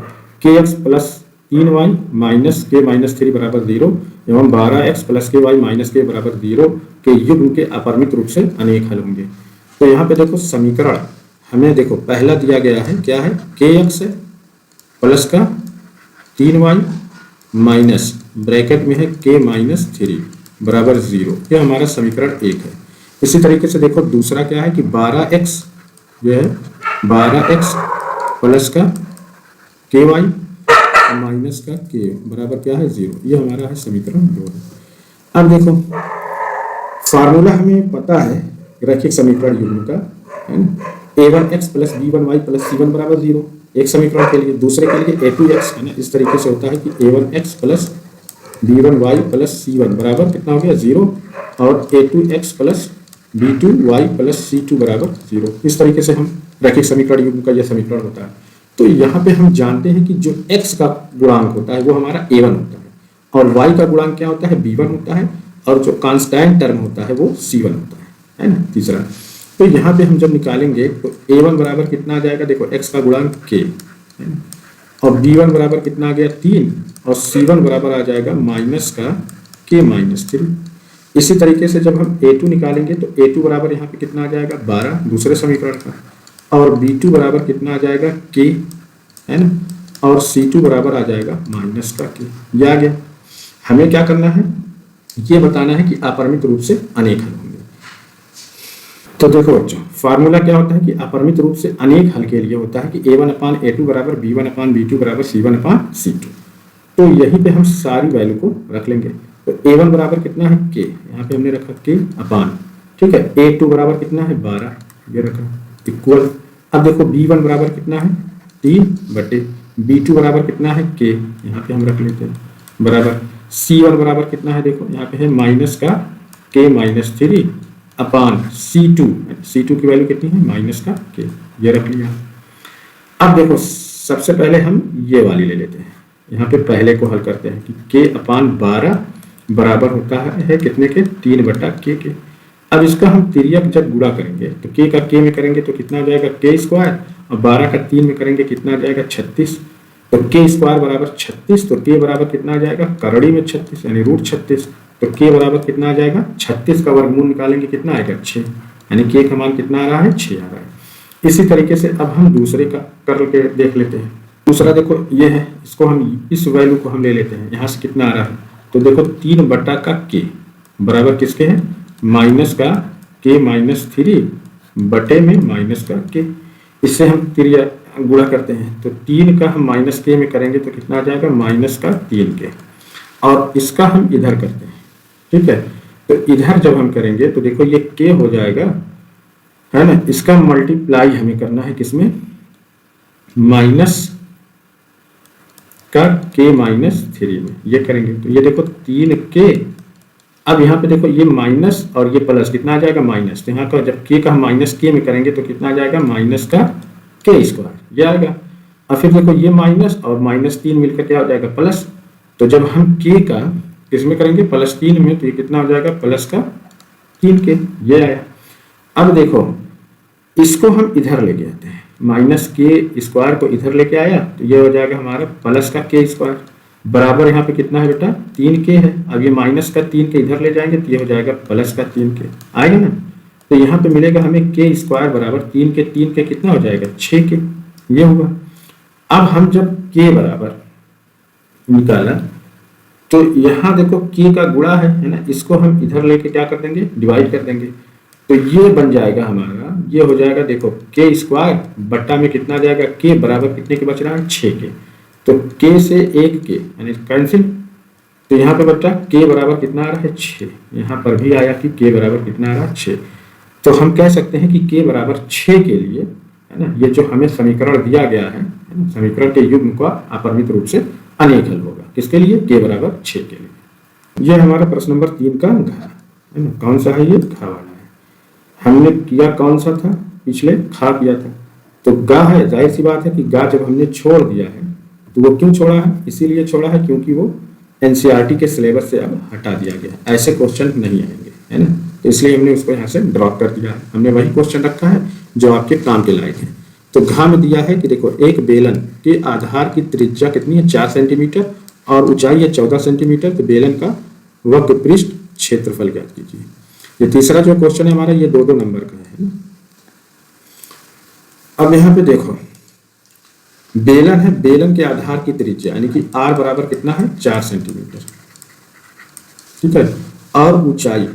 kx plus 3y minus k minus 3 बराबर 0 एवं 12x plus ky minus k बराबर 0 के युग्म के अपरिमित रूप से अनेक हल होंगे। तो यहाँ पे देखो समीकरण हमें देखो पहला दिया गया है क्या है kx है प्लस का 3y माइनस ब्रैकेट में है k माइनस 3 बराबर 0, यह हमारा समीकरण 1 है। इसी तरीके से देखो दूसरा क्या है कि 12x जो है 12x प्लस का ky माइनस का k बराबर क्या है 0, ये हमारा है समीकरण 2 है। अब देखो फार्मूला हमें पता है रैखिक समीकरण युग्म का है ना, a1x plus b1y plus c1 बराबर 0 एक समीकरण के लिए, दूसरे के लिए a2x है ना। इस तरीके से होता है कि a1x plus b1y plus c1 बराबर कितना हो गया 0 और a2x plus b2y plus c2 बराबर 0। इस तरीके से हम रैखिक समीकरण युग्म का यह समीकरण होता है। तो यहाँ पे हम जानते हैं कि जो x का गुणांक होता है वो हमारा a1 होता है और y का गुणांक क्या होता है b1 होता है और जो कांस्टेंट टर्म होता है वो c1 होता है ना तीसरा। तो यहाँ पे हम जब निकालेंगे तो a1 बराबर कितना आ जाएगा देखो x का गुणांक k है ना, और b1 बराबर कितना आ गया 3 और c1 बराबर आ जाएगा माइनस का k माइनस 3। इसी तरीके से जब हम a2 निकालेंगे तो a2 बराबर यहाँ पे कितना आ जाएगा 12 दूसरे समीकरण का, और B2 बराबर कितना आ जाएगा K, है ना, और C2 बराबर आ जाएगा माइनस का K। ये आ गया। हमें क्या करना है, ये बताना है कि अपरिमित रूप से अनेक हल होंगे। तो देखो बच्चों, फार्मूला क्या होता है कि अपरिमित रूप से अनेक हल के लिए होता है कि A1/A2 बराबर B1/B2 बराबर C1/C2। तो यहीं पे हम सारी वैल्यू को रख लेंगे। तो A1 बराबर कितना है K, यहाँ पे हमने रखा K अपान, ठीक है। A2 बराबर कितना है 12, ये रखा इक्वल। अब देखो B1 बराबर कितना है 3 B2 बराबर कितना है K, यहाँ पे हम रख लेते हैं बराबर। C1 बराबर कितना है, देखो यहाँ पे है माइनस का K-3 अपान C2 की वैल्यू कितनी है माइनस का K, ये रख लिया। अब देखो सबसे पहले हम ये वाली ले लेते हैं, यहाँ पे पहले को हल करते हैं कि K/12 बराबर होता है कितने के 3/K के। अब इसका हम तिर्यक जब गुणा करेंगे तो K का K में करेंगे तो कितना आ जाएगा K² और 12 का 3 में करेंगे कितना आ जाएगा 36। तो K² बराबर 36, तो K बराबर कितना आ जाएगा करड़ी में 36 यानी √36। तो K बराबर कितना आ जाएगा 36 का वर्गमूल निकालेंगे कितना आएगा 6, यानी K का मान कितना आ रहा है 6 आ रहा है। इसी तरीके से अब हम दूसरे का करके देख लेते हैं। दूसरा देखो ये है, इसको हम इस वैल्यू को हम ले लेते हैं, यहाँ से कितना आ रहा है, तो देखो 3/K बराबर किसके है माइनस का K-3 बटे में माइनस का K। इससे हम तिर्या गुणा करते हैं तो 3 का हम माइनस K में करेंगे तो कितना आ जाएगा माइनस का 3K, और इसका हम इधर करते हैं, ठीक है। तो इधर जब हम करेंगे तो देखो ये K हो जाएगा, है ना, इसका मल्टीप्लाई हमें करना है किसमें माइनस का K-3 में, ये करेंगे तो ये देखो 3K। अब यहाँ पे देखो ये माइनस और ये प्लस कितना आ जाएगा माइनस, तो यहाँ का जब K का हम माइनस K में करेंगे तो कितना आ जाएगा माइनस का K², ये आएगा। और फिर देखो ये माइनस और -3 मिलकर क्या हो जाएगा प्लस, तो जब हम K का इसमें करेंगे +3 में तो ये कितना हो जाएगा प्लस का 3K, ये आया। अब देखो इसको हम इधर लेके आते हैं, -K² को इधर लेके आया तो ये हो जाएगा हमारा प्लस का K² बराबर यहाँ पे कितना है बेटा 3K है। अब ये माइनस का 3K इधर ले जाएंगे तो ये हो जाएगा प्लस का 3K, आएगा ना। तो यहाँ पे मिलेगा हमें K² बराबर 3K कितना हो जाएगा 6K, ये हुआ। अब हम जब K बराबर निकाला तो यहाँ देखो K का गुणा है ना, इसको हम इधर लेके क्या कर देंगे डिवाइड कर देंगे, तो ये बन जाएगा हमारा, ये हो जाएगा देखो K² बट्टा में कितना आ जाएगा K बराबर कितने के बच रहा है 6K, तो K से 1K यानी कैंसिल। तो यहाँ पे बच्चा K बराबर कितना आ रहा है 6, यहाँ पर भी आया कि K बराबर कितना आ रहा है 6। तो हम कह सकते हैं कि K बराबर 6 के लिए, है ना, ये जो हमें समीकरण दिया गया है ना, समीकरण के युग्म का अपरिमित रूप से अनेक हल होगा, किसके लिए K बराबर 6 के लिए। यह हमारा प्रश्न नंबर 3 का घ है ना, कौन सा है ये घ वाला है। हमने किया कौन सा था पिछले खा किया था, तो गा है, जाहिर सी बात है कि गा जब हमने छोड़ दिया है तो वो क्यों छोड़ा है, इसीलिए छोड़ा है क्योंकि वो एनसीईआरटी के सिलेबस से अब हटा दिया गया, ऐसे क्वेश्चन नहीं आएंगे, है ना, तो इसलिए हमने उसको यहाँ से ड्रॉप कर दिया है। हमने वही क्वेश्चन रखा है जो आपके काम के लायक है। तो घा में दिया है कि देखो एक बेलन के आधार की त्रिज्या कितनी है 4 सेंटीमीटर और ऊंचाई है 14 सेंटीमीटर, तो बेलन का वक्र पृष्ठ क्षेत्रफल ज्ञात कीजिए। ये तीसरा जो क्वेश्चन है हमारा ये 2-2 नंबर का है ना। अब यहाँ पे देखो बेलन है, बेलन के आधार की त्रिज्या यानी कि r बराबर कितना है 4 सेंटीमीटर, ठीक है, और ऊंचाई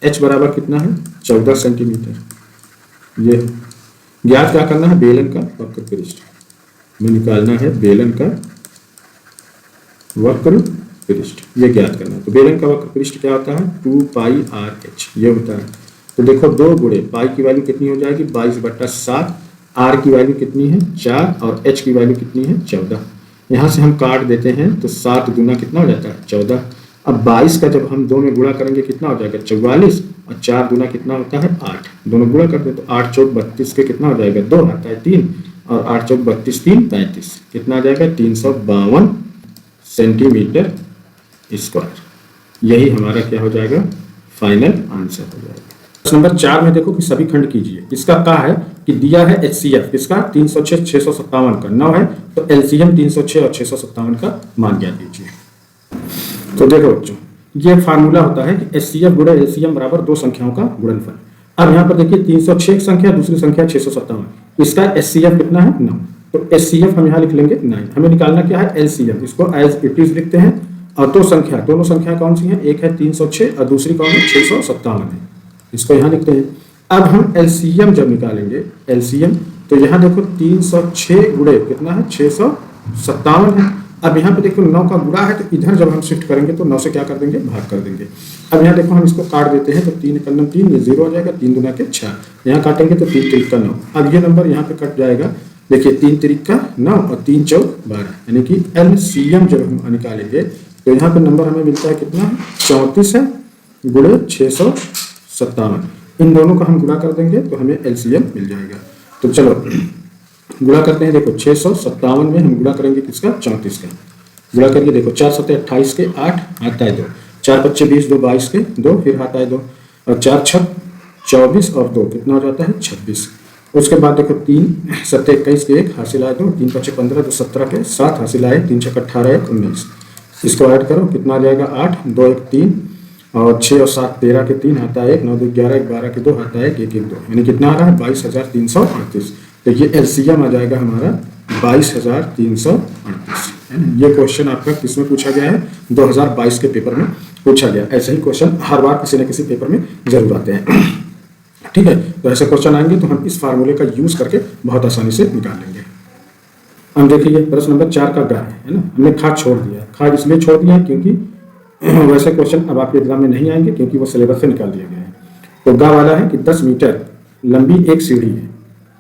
h बराबर कितना है 14 सेंटीमीटर। ये ज्ञात क्या करना है बेलन का वक्र पृष्ठ में निकालना है, बेलन का वक्र पृष्ठ ये ज्ञात करना है। तो बेलन का वक्र पृष्ठ क्या होता है 2πrh ये होता है। तो देखो 2 गुणे पाई की वैल्यू कितनी हो जाएगी 22/7, r की वैल्यू कितनी है 4 और h की वैल्यू कितनी है 14। यहाँ से हम काट देते हैं तो 7 गुना कितना हो जाता है 14। अब 22 का जब हम 2 में गुणा करेंगे कितना हो जाएगा 44 और 4 गुना कितना होता है 8, दोनों गुणा कर दे तो 8 चौक 32 के कितना हो जाएगा 2 आता है 3 और 8 चौक 32 3 35 कितना आ जाएगा 352 सेंटीमीटर स्क्वायर। यही हमारा क्या हो जाएगा फाइनल आंसर हो जाएगा। प्रश्न नंबर 4 में देखो कि सभी खंड कीजिए। इसका क्या है कि दिया है HCF किसका 306 657 का 9 है, तो LCM 306 और 657 का मान ज्ञात कीजिए। तो देखो बच्चों ये फार्मूला होता है कि HCF गुणा LCM बराबर 2 संख्याओं का गुणनफल। अब यहाँ पर देखिए 306 संख्या दूसरी संख्या 657, इसका HCF कितना है 9, तो HCF हम यहाँ लिख लेंगे 9। हमें निकालना क्या है LCM, इसको एज इट इज लिखते हैं। और दोनों संख्या कौन सी है, एक है 306 और दूसरी कौन है 657 है, इसको यहाँ लिखते हैं। अब हम LCM जब निकालेंगे LCM, तो यहाँ देखो 306 गुणे कितना है 657 है। अब यहाँ पे देखो 9 का गुणा है, तो इधर जब हम शिफ्ट करेंगे तो 9 से क्या कर देंगे भाग कर देंगे। अब यहाँ देखो हम इसको काट देते हैं, तो 3 कलम 3 ये 0 हो जाएगा, 3 दूना के 6, यहाँ काटेंगे तो 3 तिरिक का 9। अब ये नंबर यहाँ पे कट जाएगा, देखिए 3 तिरिक का 9 और 3 चौक 12, यानी कि LCM जब हम निकालेंगे तो यहाँ पे नंबर हमें मिलता है कितना है 34 है गुणे 657। इन दोनों का हम गुणा कर देंगे तो हमें LCM मिल जाएगा। तो चलो गुणा करते हैं, देखो 657 में हम गुणा करेंगे किसका 34 का। गुणा करके देखो 4 7 28 के 8 आता है 2, 4 5 20 2 22 के 2 फिर आता है 2 और 4 6 24 और 2 कितना हो जाता है 26। उसके बाद देखो 3 7 21 के 1 हासिल आए 2, 3 5 15 2 17 के 7 हासिल आए, 3 6 18 1 19। इसको ऐड करो कितना आ जाएगा 8 2 1 3 और 6 और 7 13 के 3 आता है 1, 9 2 11 1 12 के 2 आता है 1 1 1 2, यानी कितना आ रहा है 22,338। तो ये LCM आ जाएगा हमारा 22,338। ये क्वेश्चन आपका किसमें पूछा गया है 2022 के पेपर में पूछा गया। ऐसे ही क्वेश्चन हर बार किसी न किसी पेपर में जरूर आते हैं, ठीक है। तो ऐसे क्वेश्चन आएंगे तो हम इस फार्मूले का यूज करके बहुत आसानी से निकाल लेंगे। हम देखिए प्रश्न नंबर 4 का ग्राफ है ना, हमने खाद छोड़ दिया। खाद इसलिए छोड़ दिया क्योंकि वैसे क्वेश्चन अब आपके एग्जाम में नहीं आएंगे क्योंकि वो सिलेबस से निकाल दिया गया है। तो गा वाला है कि 10 मीटर लंबी एक सीढ़ी है,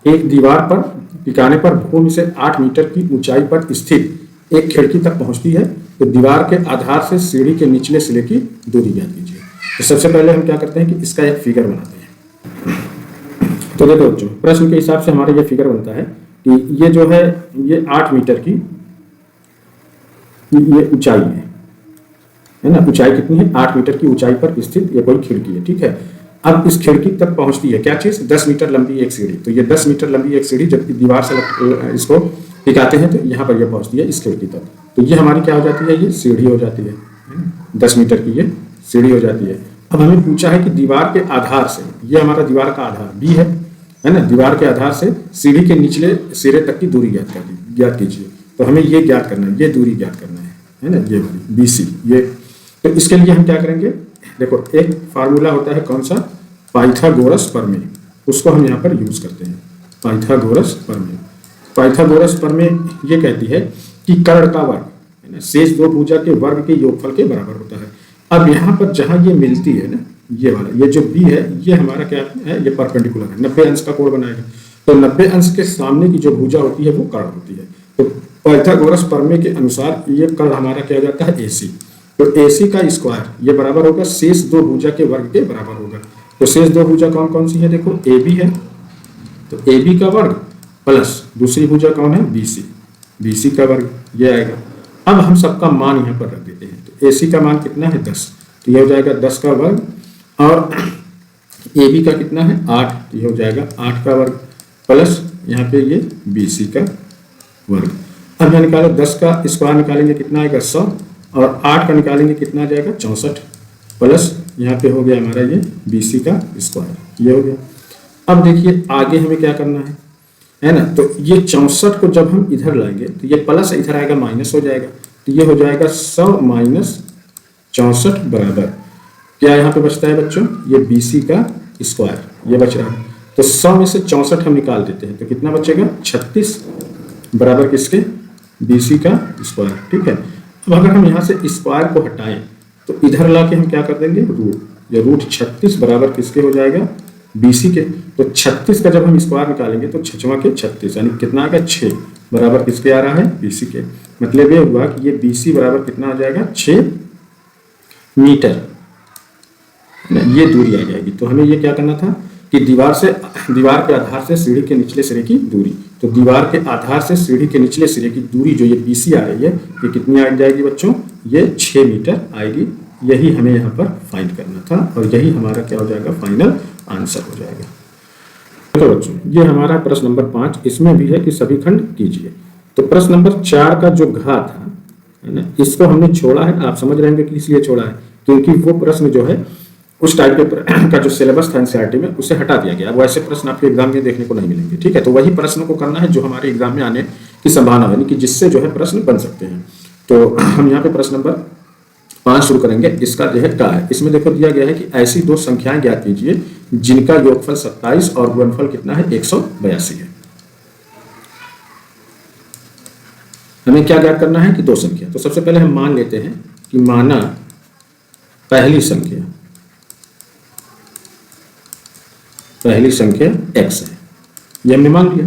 एक दीवार पर टिकाने पर भूमि से 8 मीटर की ऊंचाई पर स्थित एक खिड़की तक पहुंचती है। तो दीवार के आधार से सीढ़ी के निचले सिरे की दूरी ज्ञात कीजिए। तो सबसे पहले हम क्या करते हैं कि इसका एक फिगर बनाते हैं। तो देखो बच्चों प्रश्न के हिसाब से हमारा ये फिगर बनता है कि ये जो है ये 8 मीटर की ये ऊंचाई है ना, ऊंचाई कितनी है 8 मीटर की ऊंचाई पर स्थित ये कोई खिड़की है, ठीक है। अब इस खिड़की तक पहुंचती है क्या चीज 10 मीटर लंबी एक सीढ़ी। तो ये 10 मीटर लंबी एक सीढ़ी जबकि दीवार से इसको टिकाते हैं तो यहाँ पर ये पहुंचती है इस खिड़की तक। तो ये हमारी क्या हो जाती है, ये सीढ़ी हो जाती है 10 मीटर की ये सीढ़ी हो जाती है। अब हमें पूछा है कि दीवार के आधार से, ये हमारा दीवार का आधार B है ना, दीवार के आधार से सीढ़ी के निचले सिरे तक की दूरी ज्ञात कीजिए। तो हमें ये ज्ञात करना है, ये दूरी ज्ञात करना है ना, ये वाली BC ये। तो इसके लिए हम क्या करेंगे, देखो एक फार्मूला होता है कौन सा पाइथागोरस प्रमेय, उसको हम यहाँ पर यूज करते हैं। पाइथागोरस प्रमेय, पाइथागोरस प्रमेय ये कहती है कि कर्ण का वर्ग है ना शेष दो भुजा के वर्ग के योगफल के बराबर होता है। अब यहाँ पर जहाँ ये मिलती है ना, ये वाला ये जो B है ये हमारा क्या है, ये परपेंडिकुलर है, 90 अंश का कोण बनाएगा। तो 90 अंश के सामने की जो भुजा होती है वो कर्ण होती है। तो पाइथागोरस प्रमेय के अनुसार ये कर्ण हमारा क्या हो जाता है AC। तो AC का स्क्वायर ये बराबर होगा शेष दो भुजा के वर्ग के बराबर होगा। तो शेष दो भुजा कौन कौन सी है, देखो AB है, तो AB का वर्ग प्लस दूसरी भुजा कौन है BC, BC का वर्ग ये आएगा। अब हम सबका मान यहाँ पर रख देते हैं। तो AC का मान कितना है 10, तो ये हो जाएगा 10 का वर्ग, और AB का कितना है 8, तो ये हो जाएगा 8 का वर्ग प्लस यहाँ पे ये BC का वर्ग। अब यहाँ निकालो 10 का स्क्वायर निकालेंगे कितना आएगा 100, और 8 का निकालेंगे कितना आ जाएगा 64, प्लस यहाँ पे हो गया हमारा ये BC का स्क्वायर, ये हो गया। अब देखिए आगे हमें क्या करना है ना, तो ये 64 को जब हम इधर लाएंगे तो ये प्लस इधर आएगा माइनस हो जाएगा। तो ये हो जाएगा 100 माइनस 64 बराबर क्या यहाँ पे बचता है बच्चों, ये BC का स्क्वायर ये बच रहा है। तो 100 में से 64 हम निकाल देते हैं तो कितना बचेगा 36 बराबर किसके BC का स्क्वायर, ठीक है। अब अगर हम यहाँ से स्क्वायर को हटाएं तो इधर लाके हम क्या कर देंगे रूट, ये रूट 36 बराबर किसके हो जाएगा BC के। तो 36 का जब हम स्क्वायर निकालेंगे तो 6 के 36 यानी कितना आएगा 6 बराबर किसके आ रहा है BC के। मतलब ये हुआ कि ये BC बराबर कितना आ जाएगा 6 मीटर, ये दूरी आ जाएगी। तो हमें ये क्या करना था कि दीवार के आधार से सीढ़ी के निचले सिरे की दूरी, तो दीवार के आधार से सीढ़ी के निचले सिरे की दूरी जो ये BC आ रही है ये कितनी आ जाएगी बच्चों, ये 6 मीटर आएगी। यही हमें यहाँ पर फाइंड करना था और यही हमारा क्या हो जाएगा फाइनल आंसर हो जाएगा। तो बच्चों ये हमारा प्रश्न नंबर 5, इसमें भी है कि सभी खंड कीजिए। तो प्रश्न नंबर 4 का जो घात था है ना, इसको हमने छोड़ा है। आप समझ रहे होंगे कि इसलिए छोड़ा है क्योंकि वो प्रश्न जो है उस टाइप के का जो सिलेबस था एनसीईआरटी में उसे हटा दिया गया। अब वैसे प्रश्न आपके एग्जाम में देखने को नहीं मिलेंगे, ठीक है। तो वही प्रश्न को करना है जो हमारे एग्जाम में आने की संभावना है, यानी कि जिससे जो है प्रश्न बन सकते हैं। तो हम यहाँ पे प्रश्न नंबर 5 शुरू करेंगे। इसका जो है क्या है, इसमें देखो दिया गया है कि ऐसी दो संख्याएं ज्ञात कीजिए जिनका योगफल 27 और गुणनफल कितना है 182 है। हमें क्या ज्ञात करना है कि दो संख्या। तो सबसे पहले हम मान लेते हैं कि माना पहली संख्या x है, ये हमने मान लिया।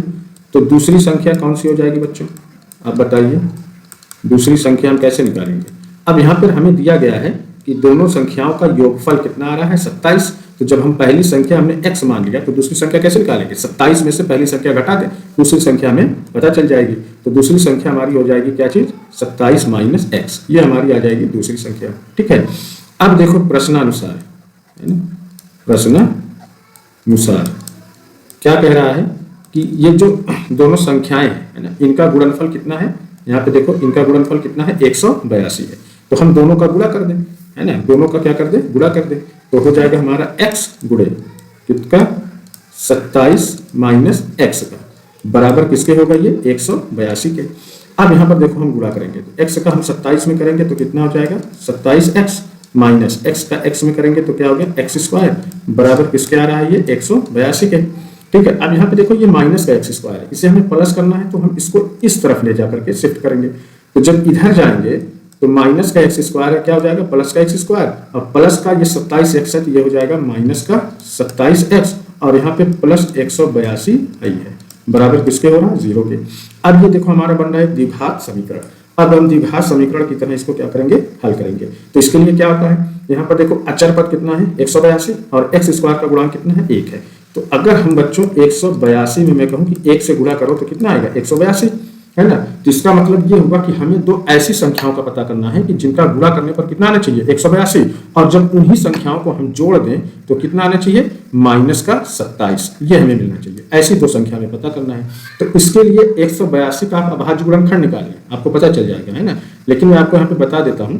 तो दूसरी संख्या कौन सी हो जाएगी बच्चों, आप बताइए दूसरी संख्या हम कैसे निकालेंगे। अब यहाँ पर हमें दिया गया है कि दोनों संख्याओं का योगफल कितना आ रहा है 27। तो जब हम पहली संख्या हमने x मान लिया तो दूसरी संख्या कैसे निकालेंगे, 27 में से पहली संख्या घटा दें, दूसरी संख्या हमें पता चल जाएगी। तो दूसरी संख्या हमारी हो जाएगी क्या चीज, 27 माइनस x, ये हमारी आ जाएगी दूसरी संख्या, ठीक है। अब देखो प्रश्नानुसार, है ना, प्रश्नानुसार क्या कह रहा है कि ये जो दोनों संख्याएं है ना, इनका गुणनफल कितना है। यहाँ पे देखो इनका गुणनफल कितना है 182 है। तो हम दोनों का गुणा कर दें, है ना, दोनों का क्या कर दें, गुणा कर दें। तो हो जाएगा हमारा x गुणे कितना 27 माइनस x का बराबर किसके होगा, ये 182 के। अब यहाँ पर देखो हम गुणा करेंगे तो x का हम 27 में करेंगे तो कितना हो जाएगा 27x माइनस x का x में करेंगे तो क्या हो गया x स्क्वायर बराबर किसके आ रहा है, ये 182 के, ठीक है। अब यहाँ पे देखो ये माइनस का x स्क्वायर है, इसे हमें प्लस करना है तो हम इसको इस तरफ ले जाकर के शिफ्ट करेंगे। तो जब इधर जाएंगे तो माइनस का x स्क्वायर क्या हो जाएगा, प्लस का x स्क्वायर, और प्लस का ये 27x है तो ये हो जाएगा माइनस का 27x, और यहाँ पे प्लस 182 है बराबर किसके हो रहा है 0 के। अब ये देखो हमारा बन रहा है द्विघात समीकरण। अब हम द्विघात समीकरण की तरह इसको क्या करेंगे, हल करेंगे। तो इसके लिए क्या होता है, यहाँ पर देखो अचर पद कितना है 182 और x स्क्वायर का गुणांक कितना है 1 है। तो अगर हम बच्चों 182 में मैं कहूँ कि 1 से गुणा करो तो कितना आएगा 182, है ना। तो इसका मतलब ये होगा कि हमें दो ऐसी संख्याओं का पता करना है कि जिनका गुणा करने पर कितना आना चाहिए 182, और जब उन्हीं संख्याओं को हम जोड़ दें तो कितना आना चाहिए माइनस का 27, ये हमें मिलना चाहिए। ऐसी दो संख्या में पता करना है। तो इसके लिए 182 का आप अभाज्य गुणनखंड निकालिए, आपको पता चल जाएगा, है ना। लेकिन मैं आपको यहाँ पे बता देता हूँ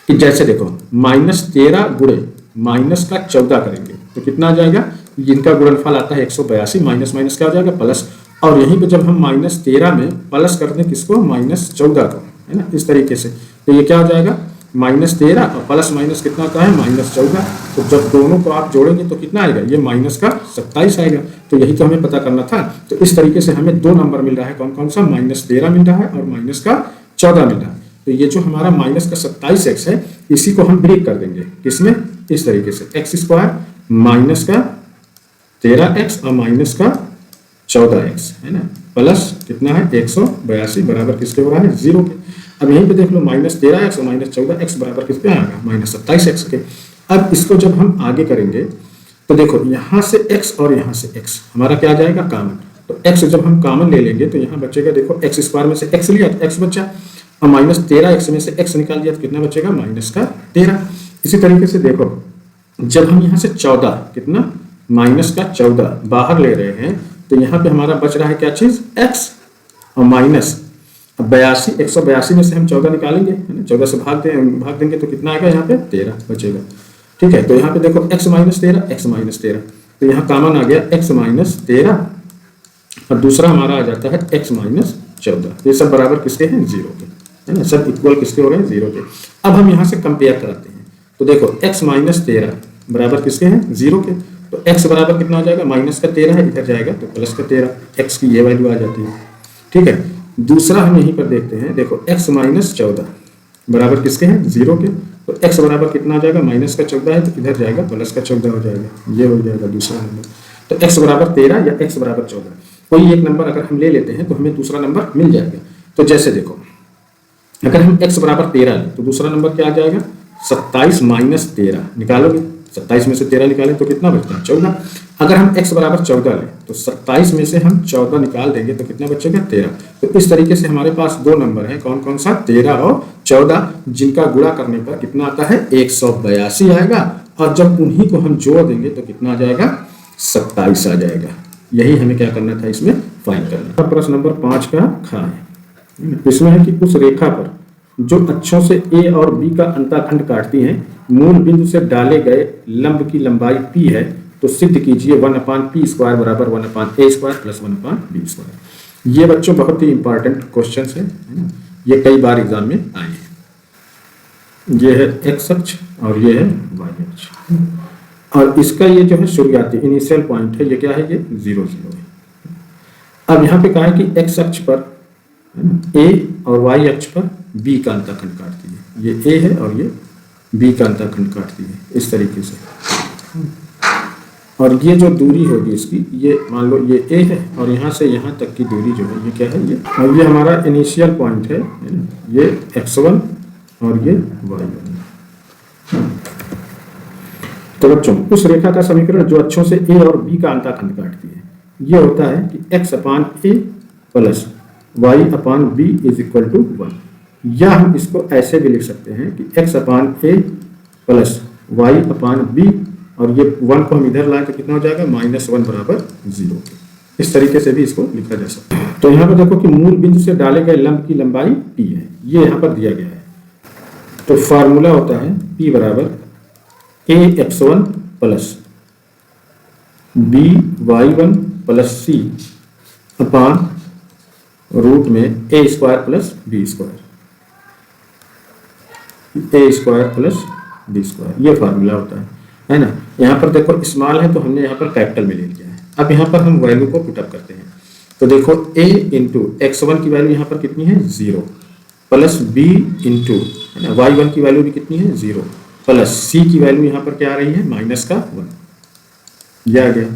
कि जैसे देखो -13 गुणे माइनस का 14 करेंगे तो कितना आ जाएगा, जिनका गुणनफल आता है 182, माइनस माइनस क्या हो जाएगा प्लस, और यहीं पे जब हम -13 में प्लस कर दें किसको -14 को, है ना, इस तरीके से, तो ये क्या हो जाएगा -13 और प्लस माइनस कितना होता है -14। तो जब दोनों को आप जोड़ेंगे तो कितना आएगा, ये माइनस का 27 आएगा। तो यही तो हमें पता करना था। तो इस तरीके से हमें दो नंबर मिल रहा है, कौन कौन सा, -13 मिल रहा है और माइनस का 14 मिल रहा है। तो ये जो हमारा माइनस का 27x है इसी को हम ब्रेक कर देंगे किसमें, इस तरीके से x स्क्वायर माइनस का 13x और माइनस का 14x, है ना, प्लस कितना है 182 बराबर किसके हो रहा है 0 के। अब यहीं पे देख लो -13x और -14x बराबर किसके आएगा -27x के। अब इसको जब हम आगे करेंगे तो देखो यहाँ से x और यहाँ से x हमारा क्या आ जाएगा कॉमन। तो x जब हम कॉमन ले लेंगे तो यहाँ बचेगा, देखो x स्क्वायर में से x लिया तो x बचा, और -13x में से x निकाल दिया तो कितना बचेगा -13। इसी तरीके से देखो जब हम यहाँ से 14 कितना -14 बाहर ले रहे हैं तो यहाँ पे हमारा बच रहा है क्या चीज x, और माइनस 82, 182 में से हम 14 निकालेंगे, है ना, 14 से भाग देंगे तो कितना आएगा, यहाँ पे 13 बचेगा, ठीक है। तो यहाँ पे देखो x -13 तो यहाँ कॉमन आ गया x -13 और दूसरा हमारा आ जाता है x -14। ये सब बराबर किसके हैं 0 के, है ना, सब इक्वल किसके हो रहे हैं 0 के। अब हम यहाँ से कंपेयर कराते हैं तो देखो x -13 बराबर किसके हैं 0 के। तो x बराबर कितना हो जाएगा, माइनस का 13 है, इधर जाएगा तो प्लस का 13, x की ये वैल्यू आ जाती है, ठीक है। दूसरा हम यहीं पर देखते हैं, देखो x -14 बराबर किसके हैं 0 के। तो x बराबर कितना हो जाएगा, माइनस का 14 है तो इधर जाएगा प्लस का 14 हो जाएगा, ये हो जाएगा दूसरा नंबर। तो x बराबर 13 या x बराबर 14 कोई एक नंबर अगर हम ले लेते हैं तो हमें दूसरा नंबर मिल जाएगा। तो जैसे देखो अगर हम x बराबर 13 लें तो दूसरा नंबर क्या आ जाएगा 27 - 13 निकालोगे, 27 में से 13 निकालें तो कितना बचता है 14। अगर हम x बराबर 14 लें तो 27 में से हम 14 निकाल देंगे तो कितना बचेगा 13। तो इस तरीके से हमारे पास दो नंबर हैं, कौन कौन सा 13 और 14, जिनका गुणा करने पर कितना आता है 182 आएगा, और जब उन्हीं को हम जोड़ देंगे तो कितना आ जाएगा 27 आ जाएगा। यही हमें क्या करना था, इसमें फाइंड करना था। प्रश्न नंबर 5 का खा है, इसमें है कि उस रेखा पर जो अक्षों से ए और बी का अंतःखंड काटती हैं, मूल बिंदु से डाले गए लंब की लंबाई p है, तो सिद्ध कीजिए 1/p स्क्वायर बराबर 1/a square plus 1/b square. ये बच्चों बहुत ही इंपॉर्टेंट क्वेश्चन है ना, ये कई बार एग्जाम में आए हैं। ये है एक्स अक्ष और ये है वाई अक्ष, और इसका ये जो है शुरुआती इनिशियल पॉइंट है, ये क्या है, ये 0 0 है। अब यहाँ पे कहा है कि एक्स अक्ष पर ए और वाई अक्ष पर बी का अंतःखंड काटती है, ये ए है और ये बी का अंतःखंड काटती है इस तरीके से। और ये जो दूरी होगी इसकी, ये मान लो ये ए है और यहाँ से यहाँ तक की दूरी जो है ये क्या है, ये, और ये हमारा इनिशियल पॉइंट है ना, ये x1 और ये y1। तो बच्चों उस रेखा का समीकरण जो अक्षों से ए और बी का अंतःखंड काटती है, ये होता है कि x/a plus y/b is equal to 1, या हम इसको ऐसे भी लिख सकते हैं कि x/a प्लस y/b, और ये 1 को हम इधर लाए तो कितना हो जाएगा, -1 बराबर 0। इस तरीके से भी इसको लिखा जा सकता है। तो यहाँ पर देखो कि मूल बिंदु से डाले गए लंब की लंबाई p है, ये यहाँ पर दिया गया है। तो फार्मूला होता है p बराबर ax1 plus by1 plus c upon root में a square plus b square, a square plus b square, ये फार्मूला होता है ना। यहाँ पर देखो स्मॉल है तो हमने यहाँ पर कैपिटल में ले लिया है। अब यहाँ पर हम वैल्यू को पुटअप करते हैं, तो देखो a इंटू x1 की वैल्यू यहाँ पर कितनी है, 0, प्लस b इंटू y1 की वैल्यू भी कितनी है, 0, प्लस c की वैल्यू यहाँ पर क्या आ रही है, -1, यह आ गया।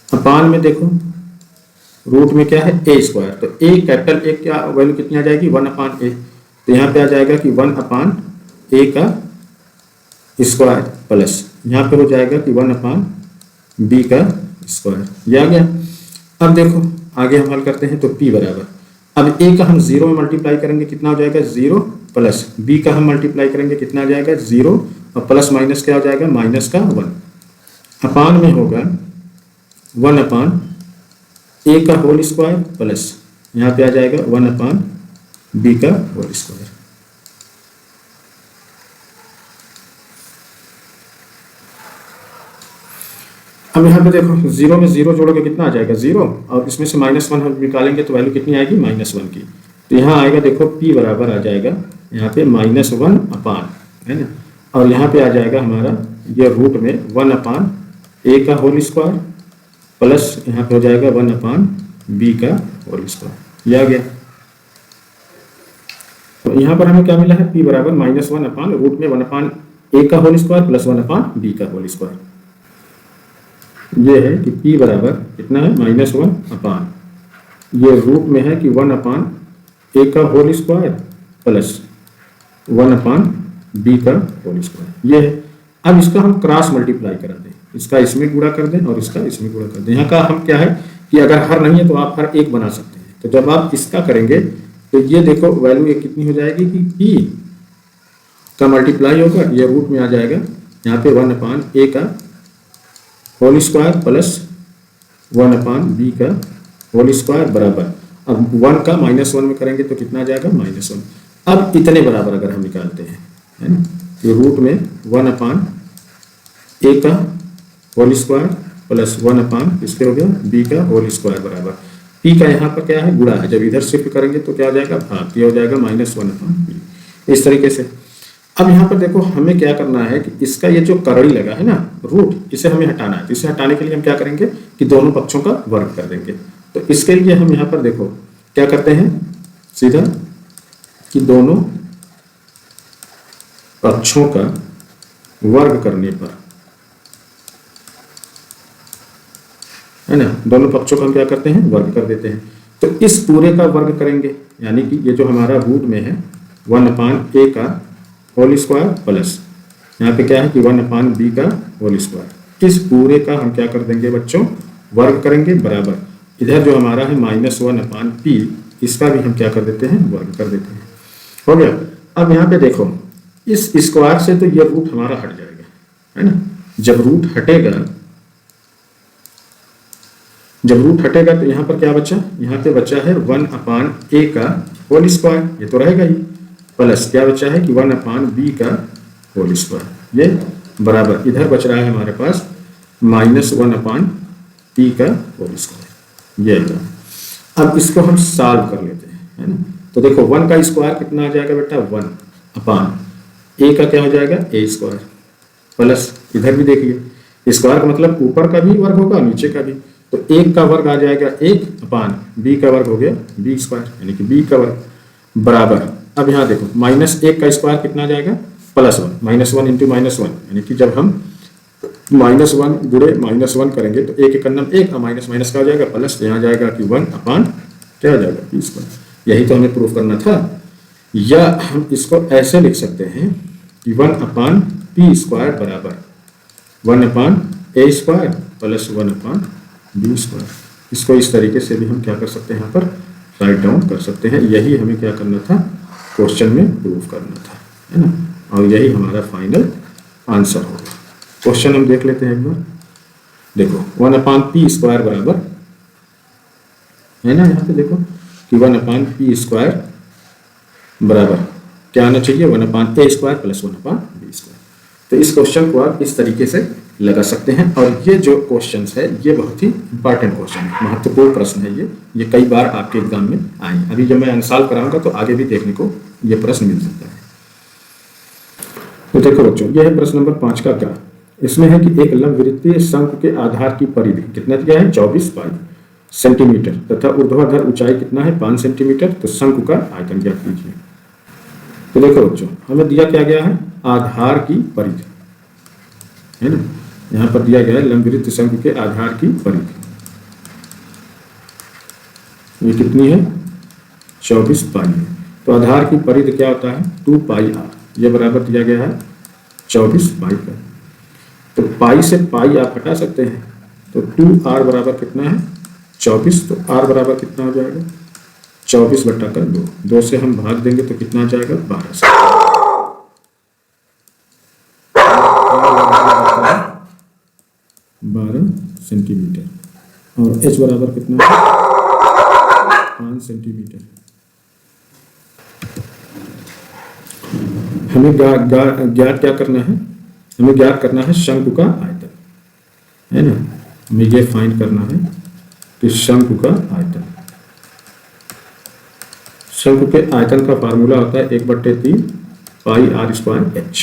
अपान में देखो रूट में क्या है, a स्क्वायर, तो a कैपिटल A क्या वैल्यू कितनी आ जाएगी, 1/a, तो यहाँ पे आ जाएगा कि 1/a का स्क्वायर प्लस यहाँ पे हो जाएगा कि 1/b का स्क्वायर, ये आ गया। अब देखो आगे हम हल करते हैं, तो p बराबर, अब a का हम 0 में मल्टीप्लाई करेंगे कितना हो जाएगा, 0, प्लस b का हम मल्टीप्लाई करेंगे कितना आ जाएगा, 0, और प्लस माइनस क्या हो जाएगा, -1, अपान में होगा 1/a का होल स्क्वायर प्लस यहाँ पे आ जाएगा 1/b का होल स्क्वायर। अब यहाँ पे देखो 0 में 0 जोड़ोगे कितना आ जाएगा, 0, और इसमें से -1 हम निकालेंगे तो वैल्यू कितनी आएगी, -1 की। तो यहाँ आएगा देखो p बराबर आ जाएगा यहाँ पे -1 अपान, है ना, और यहाँ पे आ जाएगा हमारा ये रूट में 1/a का होल स्क्वायर प्लस यहाँ पे हो जाएगा 1/b का होल स्क्वायर, ये आ गया। तो यहाँ पर हमें क्या मिला है, p बराबर -1 अपान रूट में 1/a का होल स्क्वायर प्लस 1/b का होल स्क्वायर। ये है कि p बराबर कितना है, -1 अपान, ये रूट में है कि 1/a का होल स्क्वायर प्लस 1/b का होल स्क्वायर, ये है। अब इसका हम क्रॉस मल्टीप्लाई करा दें, इसका इसमें गुणा कर दें और इसका इसमें गुणा कर दें। यहाँ का हम क्या है कि अगर हर नहीं है तो आप हर एक बना सकते हैं। तो जब आप इसका करेंगे तो ये देखो वैल्यू एक कितनी हो जाएगी कि p का मल्टीप्लाई होगा, ये रूट में आ जाएगा यहाँ पे 1/a का होल स्क्वायर प्लस 1/b का होल स्क्वायर बराबर, अब 1 का -1 में करेंगे तो कितना आ जाएगा, -1। अब इतने बराबर अगर हम निकालते हैं, है ना, तो रूट में 1/a का होल स्क्वायर प्लस 1/ इसके हो गया b का होल स्क्वायर बराबर, p का यहाँ पर क्या है, गुणा है, जब इधर शिफ्ट करेंगे तो क्या हो जाएगा, भाग, ये हो जाएगा -1/b, इस तरीके से। अब यहाँ पर देखो हमें क्या करना है कि इसका ये जो करड़ी लगा है ना रूट, इसे हमें हटाना है। तो इसे हटाने के लिए हम क्या करेंगे कि दोनों पक्षों का वर्ग कर देंगे। तो इसके लिए हम यहाँ पर देखो क्या करते हैं, सीधा कि दोनों पक्षों का वर्ग करने पर, है ना, दोनों पक्षों का हम क्या करते हैं, वर्ग कर देते हैं। तो इस पूरे का वर्ग करेंगे, यानी कि ये जो हमारा रूट में है 1/a का होल स्क्वायर प्लस यहाँ पे क्या है कि 1/b का होल स्क्वायर, इस पूरे का हम क्या कर देंगे बच्चों, वर्ग करेंगे बराबर, इधर जो हमारा है -1/p, इसका भी हम क्या कर देते हैं, वर्ग कर देते हैं, हो गया। अब यहाँ पे देखो इस स्क्वायर से तो ये रूट हमारा हट जाएगा, है ना, जब रूट हटेगा तो यहाँ पर क्या बचा, यहाँ पे बचा है 1/a का होल स्क्वायर, ये तो रहेगा ही, प्लस क्या बचा है कि 1/b का होल स्क्वायर, ये बराबर इधर बच रहा है हमारे पास -1/p का होल स्क्वायर, ये है। अब इसको हम सॉल्व कर लेते हैं, है ना। तो देखो 1 का स्क्वायर कितना आ जाएगा बेटा, 1/a का क्या हो जाएगा, a स्क्वायर, प्लस इधर भी देखिए स्क्वायर का मतलब ऊपर का भी वर्ग होगा नीचे का भी, तो 1 का वर्ग आ जाएगा 1/b का वर्ग हो गया b स्क्वायर, यानी कि b का वर्ग बराबर। अब यहाँ देखो -1 का स्क्वायर कितना आ जाएगा, +1, -1 इंटू -1, यानी कि जब हम -1 गुणे -1 करेंगे तो एक एक नंबर एक माइनस माइनस का हो जाएगा प्लस, यहाँ जाएगा कि 1 अपान क्या हो जाएगा, b स्क्वायर। यही तो हमें प्रूफ करना था। या हम इसको ऐसे लिख सकते हैं कि 1/p स्क्वायर बराबर 1/a square plus 1/b square. इसको इस तरीके से भी हम क्या कर सकते हैं, यहाँ पर राइट डाउन कर सकते हैं। यही हमें क्या करना था, क्वेश्चन में प्रूफ करना था, है ना, और यही हमारा फाइनल आंसर होगा। क्वेश्चन हम देख लेते हैं एक बार। देखो 1/p स्क्वायर बराबर है ना, यहाँ पे देखो कि 1/p स्क्वायर बराबर क्या आना चाहिए, 1/a square plus 1/b square. तो इस क्वेश्चन को आप इस तरीके से लगा सकते हैं। और ये जो क्वेश्चन है ये बहुत ही इंपॉर्टेंट क्वेश्चन है, महत्वपूर्ण प्रश्न है। ये कई बार आपके एग्जाम में आए। अभी जब मैं अनसॉल्व कराऊंगा तो आगे भी देखने को ये प्रश्न मिल सकता है। तो देखो बच्चों, ये है प्रश्न नंबर 5 का क्या। इसमें है कि एक लंबवृत्तीय शंकु के आधार की परिधि कितना दिया है, 24 पाई सेंटीमीटर तथा ऊर्ध्वाधर ऊंचाई कितना है, 5 सेंटीमीटर। तो शंकु का आयतन ज्ञात कीजिए। तो देखो बच्चों, हमें दिया क्या गया है, आधार की परिधि, है ना। यहाँ पर दिया गया है लंबवृत्त शंकु के आधार की परिधि, ये कितनी है, 24 पाई है। तो आधार की परिधि क्या होता है, 2 पाई r, ये बराबर दिया गया है 24 पाई का। तो पाई से पाई आप हटा सकते हैं, तो 2r बराबर कितना है, 24। तो r बराबर कितना हो जाएगा, 24/2। 2 से हम भाग देंगे तो कितना आ जाएगा, 12 से। 12 सेंटीमीटर और h बराबर कितना है, 5 सेंटीमीटर। हमें ज्ञात क्या करना है, हमें ज्ञात करना है शंकु का आयतन, है ना। हमें ये फाइंड करना है कि शंकु का आयतन, शंकु के आयतन का फार्मूला होता है 1/3 पाई r स्क्वायर h।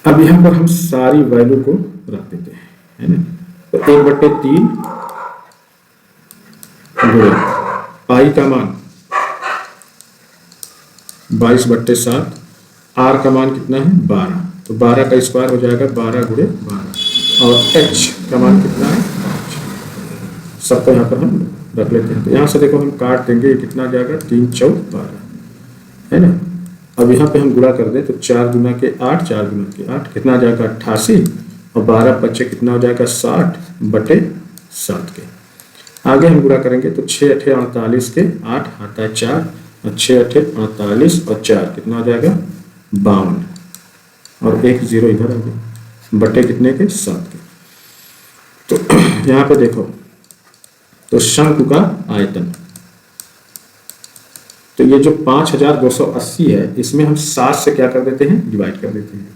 अब यहाँ पर हम सारी वैल्यू को रख देते हैं, है ना। तो 1/3 गुणे पाई का मान 22/7, r का मान कितना है, 12। तो 12 का स्क्वायर हो जाएगा 12 गुणे 12, और h का मान कितना है, 5। सबको यहाँ पर हम रख लेते हैं। तो यहाँ से देखो हम काट देंगे, कितना आ जाएगा, 3 × 4 = 12, है ना। अब यहाँ पे हम गुणा कर दें तो 4 × 8, 4 × 8 कितना आ जाएगा, 88, और 12 बच्चे कितना हो जाएगा, 60/7 के। आगे हम गुणा करेंगे तो 6 × 8 = 48 के, 8 आता है 4, और 6 × 8 = 48, और 4 कितना हो जाएगा, 52, और 1 0 इधर आ गया, बटे कितने के, 7 के। तो यहाँ पे देखो, तो शंकु का आयतन, तो ये जो 5280 है, इसमें हम 7 से क्या कर देते हैं, डिवाइड कर देते हैं।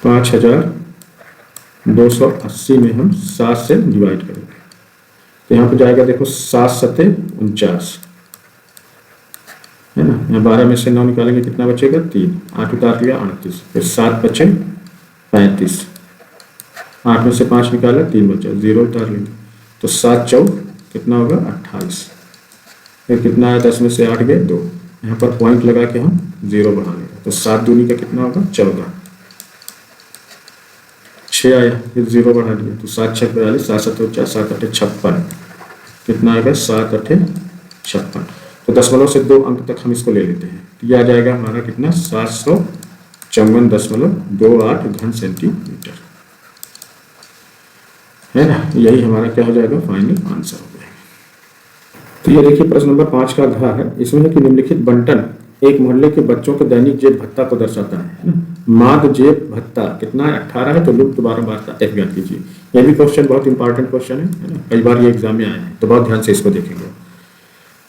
5280 में हम 7 से डिवाइड करेंगे तो यहाँ पे जाएगा, देखो 7 × 7 = 49, है ना। यहाँ 12 में से 9 निकालेंगे, कितना बचेगा, 3, 8 उतार लिया 38, फिर 7 बचे 35, 8 में से 5 निकाला, 3 बचा, 0 उतार लेंगे, तो 7 × 4 कितना होगा, 28। फिर कितना है, 10 में से 8 गए 2, यहाँ पर पॉइंट लगा के हम 0 बढ़ा लेंगे, तो 7 दूनी का कितना होगा, 14, 6 आया, फिर 0 बढ़ा दिया, तो 7 × 6 = 42, 7 × 7 = 49, 7 × 8 = 56, कितना आएगा, 7 × 8 = 56। तो दशमलव से 2 अंक तक हम इसको ले लेते हैं, तो यह आ जाएगा हमारा कितना, 754.28 घन सेंटीमीटर, है ना। यही हमारा क्या हो जाएगा, फाइनल आंसर हो जाएगा। तो ये देखिए प्रश्न नंबर 5 का घ है। इसमें है कि निम्नलिखित बंटन एक मोहल्ले के बच्चों के दैनिक जेब भत्ता को दर्शाता है ना। माद जेब भत्ता कितना है, 18 है, तो लुप्त 12 f ज्ञात कीजिए। यह भी क्वेश्चन बहुत इंपॉर्टेंट क्वेश्चन है ना, कई बार ये एग्जाम में आया है, तो बहुत ध्यान से इसको देखेंगे।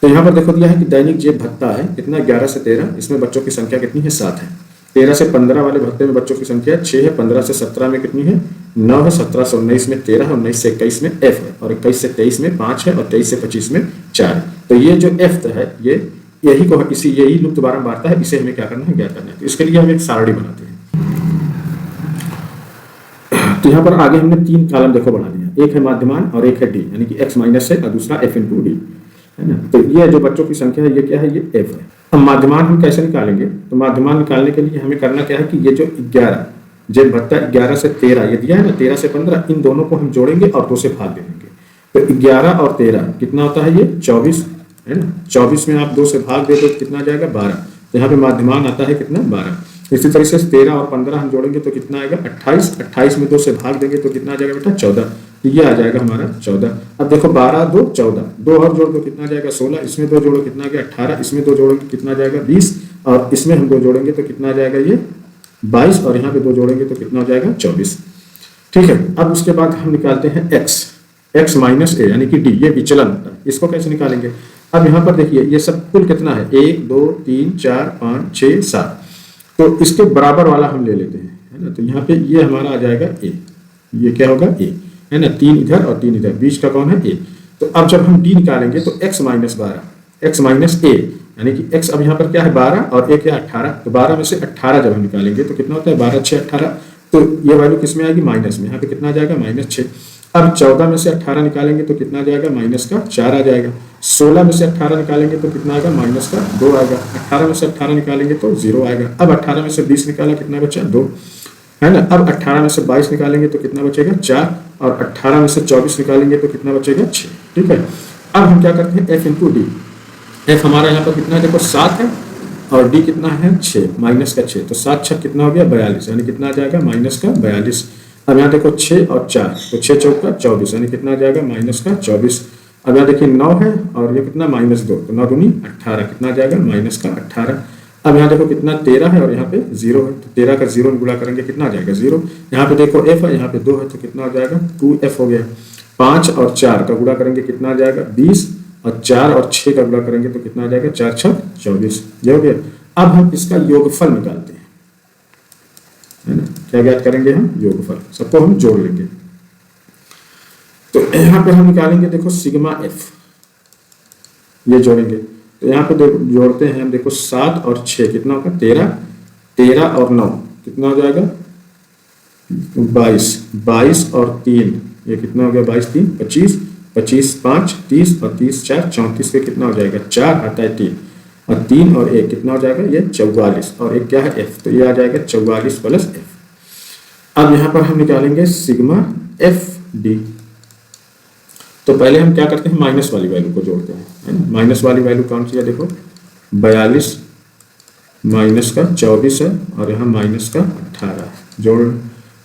तो यहाँ पर देखो दिया है कि दैनिक जेब भत्ता है कितना 11 से 13, इसमें बच्चों की संख्या कितनी है 7 है। 13 से 15 वाले भत्ते में बच्चों की संख्या 6 है, 15 से 17 में कितनी है 9 है, 17 से 19 में 13 है, 19 से 21 में F है, और 21 से 23 में 5 है, और 23 से 25 में 4 है। तो ये जो F है ये यही लुप्त बारंबारता है, इसे हमें क्या करना है, ज्ञात करना है। तो इसके लिए हम एक सारणी बनाते हैं। तो यहाँ पर आगे हमने 3 कॉलम देखो बढ़ा दिया, एक है माध्यमान और एक है डी, यानी कि x माइनस है और दूसरा f इंटू डी है ना। तो ये जो बच्चों की संख्या है ये क्या है, ये f है। अब माध्यमान हम कैसे निकालेंगे, तो माध्यमान निकालने के लिए हमें करना क्या है कि ये जो 11 जेब भत्ता 11 से 13 ये दिया है ना, 13 से 15, इन दोनों को हम जोड़ेंगे और 2 से भाग दे देंगे। तो 11 और 13 कितना होता है, ये 24 है ना। 24 में आप 2 से भाग दे दो तो कितना आ जाएगा 12। तो यहाँ पे माध्यमान आता है कितना 12। इसी तरह से 13 और 15 हम जोड़ेंगे तो कितना आएगा 28। 28 में 2 से भाग देंगे तो कितना आ जाएगा बेटा 14। तो ये आ जाएगा हमारा 14। अब देखो 12 2 14, 2 और जोड़ दो कितना आ जाएगा 16, इसमें 2 जोड़ो कितना आ गया 18, इसमें 2 जोड़ोगे कितना आ जाएगा 20, और इसमें हम 2 जोड़ेंगे तो कितना आ जाएगा ये 22, और यहाँ पे 2 जोड़ेंगे तो कितना हो जाएगा 24। ठीक है। अब उसके बाद हम निकालते हैं x माइनस ए यानी कि डी, ये विचलन होता है। इसको कैसे निकालेंगे, अब यहाँ पर देखिए ये सब कुल कितना है 1 2 3 4 5 6 7, तो इसके बराबर वाला हम ले लेते हैं है ना। तो यहाँ पे ये हमारा आ जाएगा a, ये क्या होगा a है ना, 3 इधर और 3 इधर, बीच का कौन है a। तो अब जब हम d निकालेंगे तो x minus 12 x minus a यानी कि x अब यहाँ पर क्या है 12 और a क्या 18, तो 12 में से 18 जब हम निकालेंगे तो कितना होता है 12 6 18, तो ये वैल्यू किस में आएगी माइनस में, यहाँ पे कितना आ जाएगा -6। अब 14 में से 18 निकालेंगे तो कितना आ जाएगा -4 आ जाएगा। 16 में से 18 निकालेंगे तो कितना आएगा -2 आएगा। 18 में से 18 निकालेंगे तो 0 आएगा। अब 18 में से 20 निकाला कितना बचा 2 है ना। अब 18 में से 22 निकालेंगे तो कितना बचेगा 4, और 18 में से 24 निकालेंगे तो कितना बचेगा 6। ठीक है। अब हम क्या करते हैं f इंटू डी, f हमारा यहाँ पर कितना है देखो 7 है, और d कितना है 6 माइनस का 6, तो 7 6 कितना हो गया 42, यानी कितना आ जाएगा -42। अब यहाँ देखो 6 और 4, तो 6 चौका 24, यानी कितना आ जाएगा -24। अब यहाँ देखिए 9 है और ये कितना -2, तो 9 दूनी 18, कितना आ जाएगा -18। अब यहाँ देखो कितना 13 है और यहाँ पे 0 है, तो 13 का 0 में गुणा करेंगे कितना आ जाएगा 0। यहाँ पे देखो f है, यहाँ पे 2 है, तो कितना हो जाएगा 2f हो गया। 5 और 4 का गुणा करेंगे कितना आ जाएगा 20, और 4 और 6 का गुणा करेंगे तो कितना आ जाएगा 4 6 24, ये हो गया। अब हम इसका योगफल निकालते हैं है ना। क्या ज्ञात करेंगे हम, योगफल, सबको हम जोड़ लेंगे। तो यहाँ पे हम निकालेंगे देखो सिग्मा f, ये जोड़ेंगे तो यहाँ पे जोड़ते हैं हम देखो 7 और 6 कितना होगा 13, 13 और 9 कितना हो जाएगा 22, 22 और 3 ये कितना हो गया 22 3 25, 25 5 30, और 30 4 34 के कितना हो जाएगा 4 आता है 3, और 3 और 1 कितना हो जाएगा ये 44, और एक क्या है f, तो ये आ जाएगा 44 प्लस f। अब यहाँ पर हम निकालेंगे सिग्मा एफ डी। तो पहले हम क्या करते हैं माइनस वाली वैल्यू को जोड़ते हैं है ना। माइनस वाली वैल्यू कौन सी है देखो 42 माइनस का 24 है, और यहाँ माइनस का 18 है, जोड़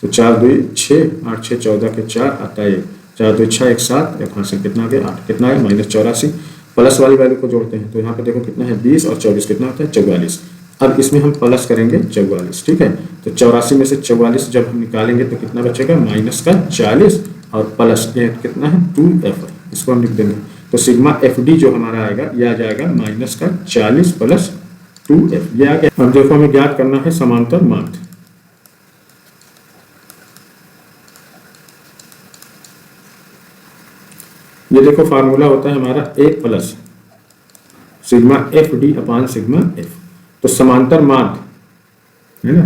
तो 4 2 6 8 6 14 के 4 आता है 4 2 6 1 7, यहाँ से कितना आ गया 8, कितना है -84। प्लस वाली वैल्यू को जोड़ते हैं तो यहाँ पे देखो कितना है 20 और 24 कितना होता है 44। अब इसमें हम प्लस करेंगे 44, ठीक है। तो 84 में से 44 जब हम निकालेंगे तो कितना बचेगा -40, और प्लस ये कितना है 2f, इसको हम लिख देंगे। तो सिग्मा एफ डी जो हमारा आएगा ये आ जाएगा -40 प्लस 2f, ये आ गया। अब देखो हमें ज्ञात करना है समांतर माध्य। ये देखो फार्मूला होता है हमारा 1 प्लस सिग्मा एफ डी अपान सिग्मा एफ। तो समांतर माध्य है ना,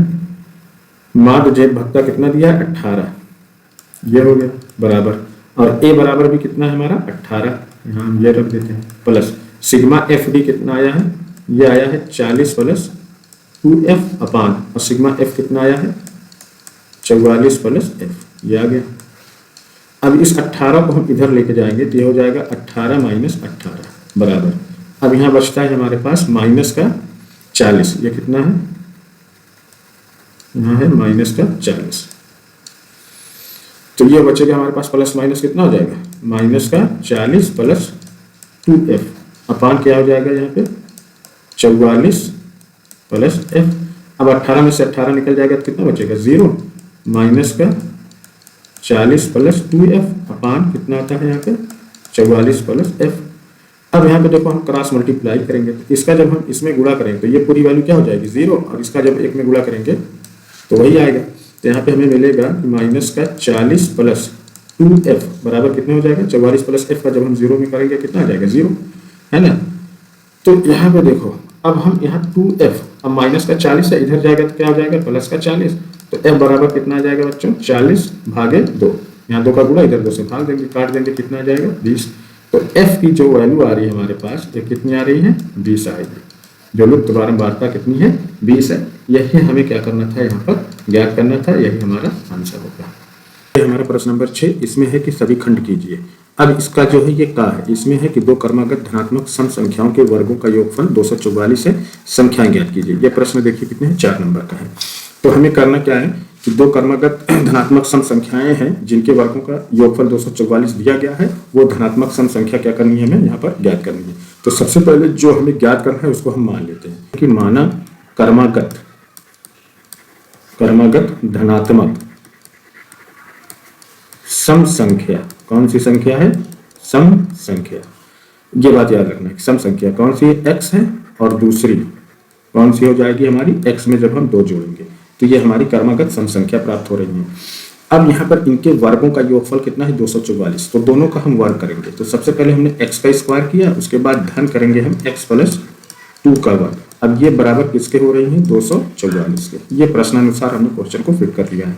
माध्य जेब भत्ता कितना दिया है 18, ये हो गया बराबर, और ए बराबर भी कितना है हमारा 18, यहाँ हम ये रख देते हैं, प्लस सिग्मा एफ डी कितना आया है ये आया है 40 प्लस 2f अपान, और सिग्मा एफ कितना आया है 44 प्लस एफ, ये आ गया। अब इस 18 को हम इधर लेके जाएंगे तो ये हो जाएगा 18 माइनस 18 बराबर, अब यहाँ बचता है हमारे पास माइनस का 40, ये कितना है यहाँ है माइनस का 40, तो ये बचेगा हमारे पास प्लस माइनस कितना हो जाएगा माइनस का 40 प्लस 2f अपान क्या हो जाएगा यहाँ पे 44 प्लस f। अब 18 में से 18 निकल जाएगा तो कितना बचेगा 0, माइनस का 40 प्लस 2f अपान कितना आता है यहाँ पे 44 प्लस f। अब यहाँ पे देखो हम क्रॉस मल्टीप्लाई करेंगे, तो इसका जब हम इसमें गुणा करेंगे तो ये पूरी वैल्यू क्या हो जाएगी 0, और इसका जब एक में गुणा करेंगे तो वही आएगा। तो यहाँ पे हमें मिलेगा माइनस का 40 प्लस 2f बराबर कितने हो जाएगा 44 प्लस f का जब हम 0 में करेंगे कितना आ जाएगा 0, है ना। तो यहाँ पे देखो अब हम यहाँ 2f, अब माइनस का 40 है इधर जाएगा तो क्या हो जाएगा प्लस का 40, तो f बराबर कितना आ जाएगा बच्चों 40 भागे 2, यहाँ 2 का गुणा इधर 2 से भाग देंगे, काट देंगे, कितना आ जाएगा 20। तो f की जो वैल्यू आ रही है हमारे पास ये कितनी आ रही है 20 आएगी, जो लुप्त बारंबारता कितनी है 20 है। यही हमें क्या करना था यहाँ पर ज्ञात करना था, यही हमारा आंसर होगा। ये हमारा प्रश्न नंबर 6, इसमें है कि सभी खंड कीजिए। अब इसका जो है ये का है, इसमें है कि दो क्रमागत धनात्मक सम संख्याओं के वर्गों का योगफल 244 है, संख्याएं ज्ञात कीजिए। ये प्रश्न देखिए कितने हैं 4 नंबर का है। तो हमें करना क्या है कि दो क्रमागत धनात्मक सम संख्याएं हैं जिनके वर्गों का योगफल 244 दिया गया है, वो धनात्मक सम संख्या क्या करनी है हमें यहाँ पर ज्ञात करनी है। तो सबसे पहले जो हमें ज्ञात करना है उसको हम मान लेते हैं कि माना क्रमागत धनात्मक सम संख्या, कौन सी संख्या है सम संख्या, ये बात याद रखना है। सम संख्या कौन सी है x है, और दूसरी कौन सी हो जाएगी हमारी x में जब हम 2 जोड़ेंगे तो ये हमारी क्रमागत सम संख्या प्राप्त हो रही है। अब यहाँ पर इनके वर्गों का योगफल कितना है 244, तो दोनों का हम वर्ग करेंगे। तो सबसे पहले हमने x का स्क्वायर किया, उसके बाद धन करेंगे हम x प्लस 2 का वर्ग। अब ये बराबर किसके हो रही है 244 के। ये प्रश्नानुसार हमने क्वेश्चन को फिट कर लिया है।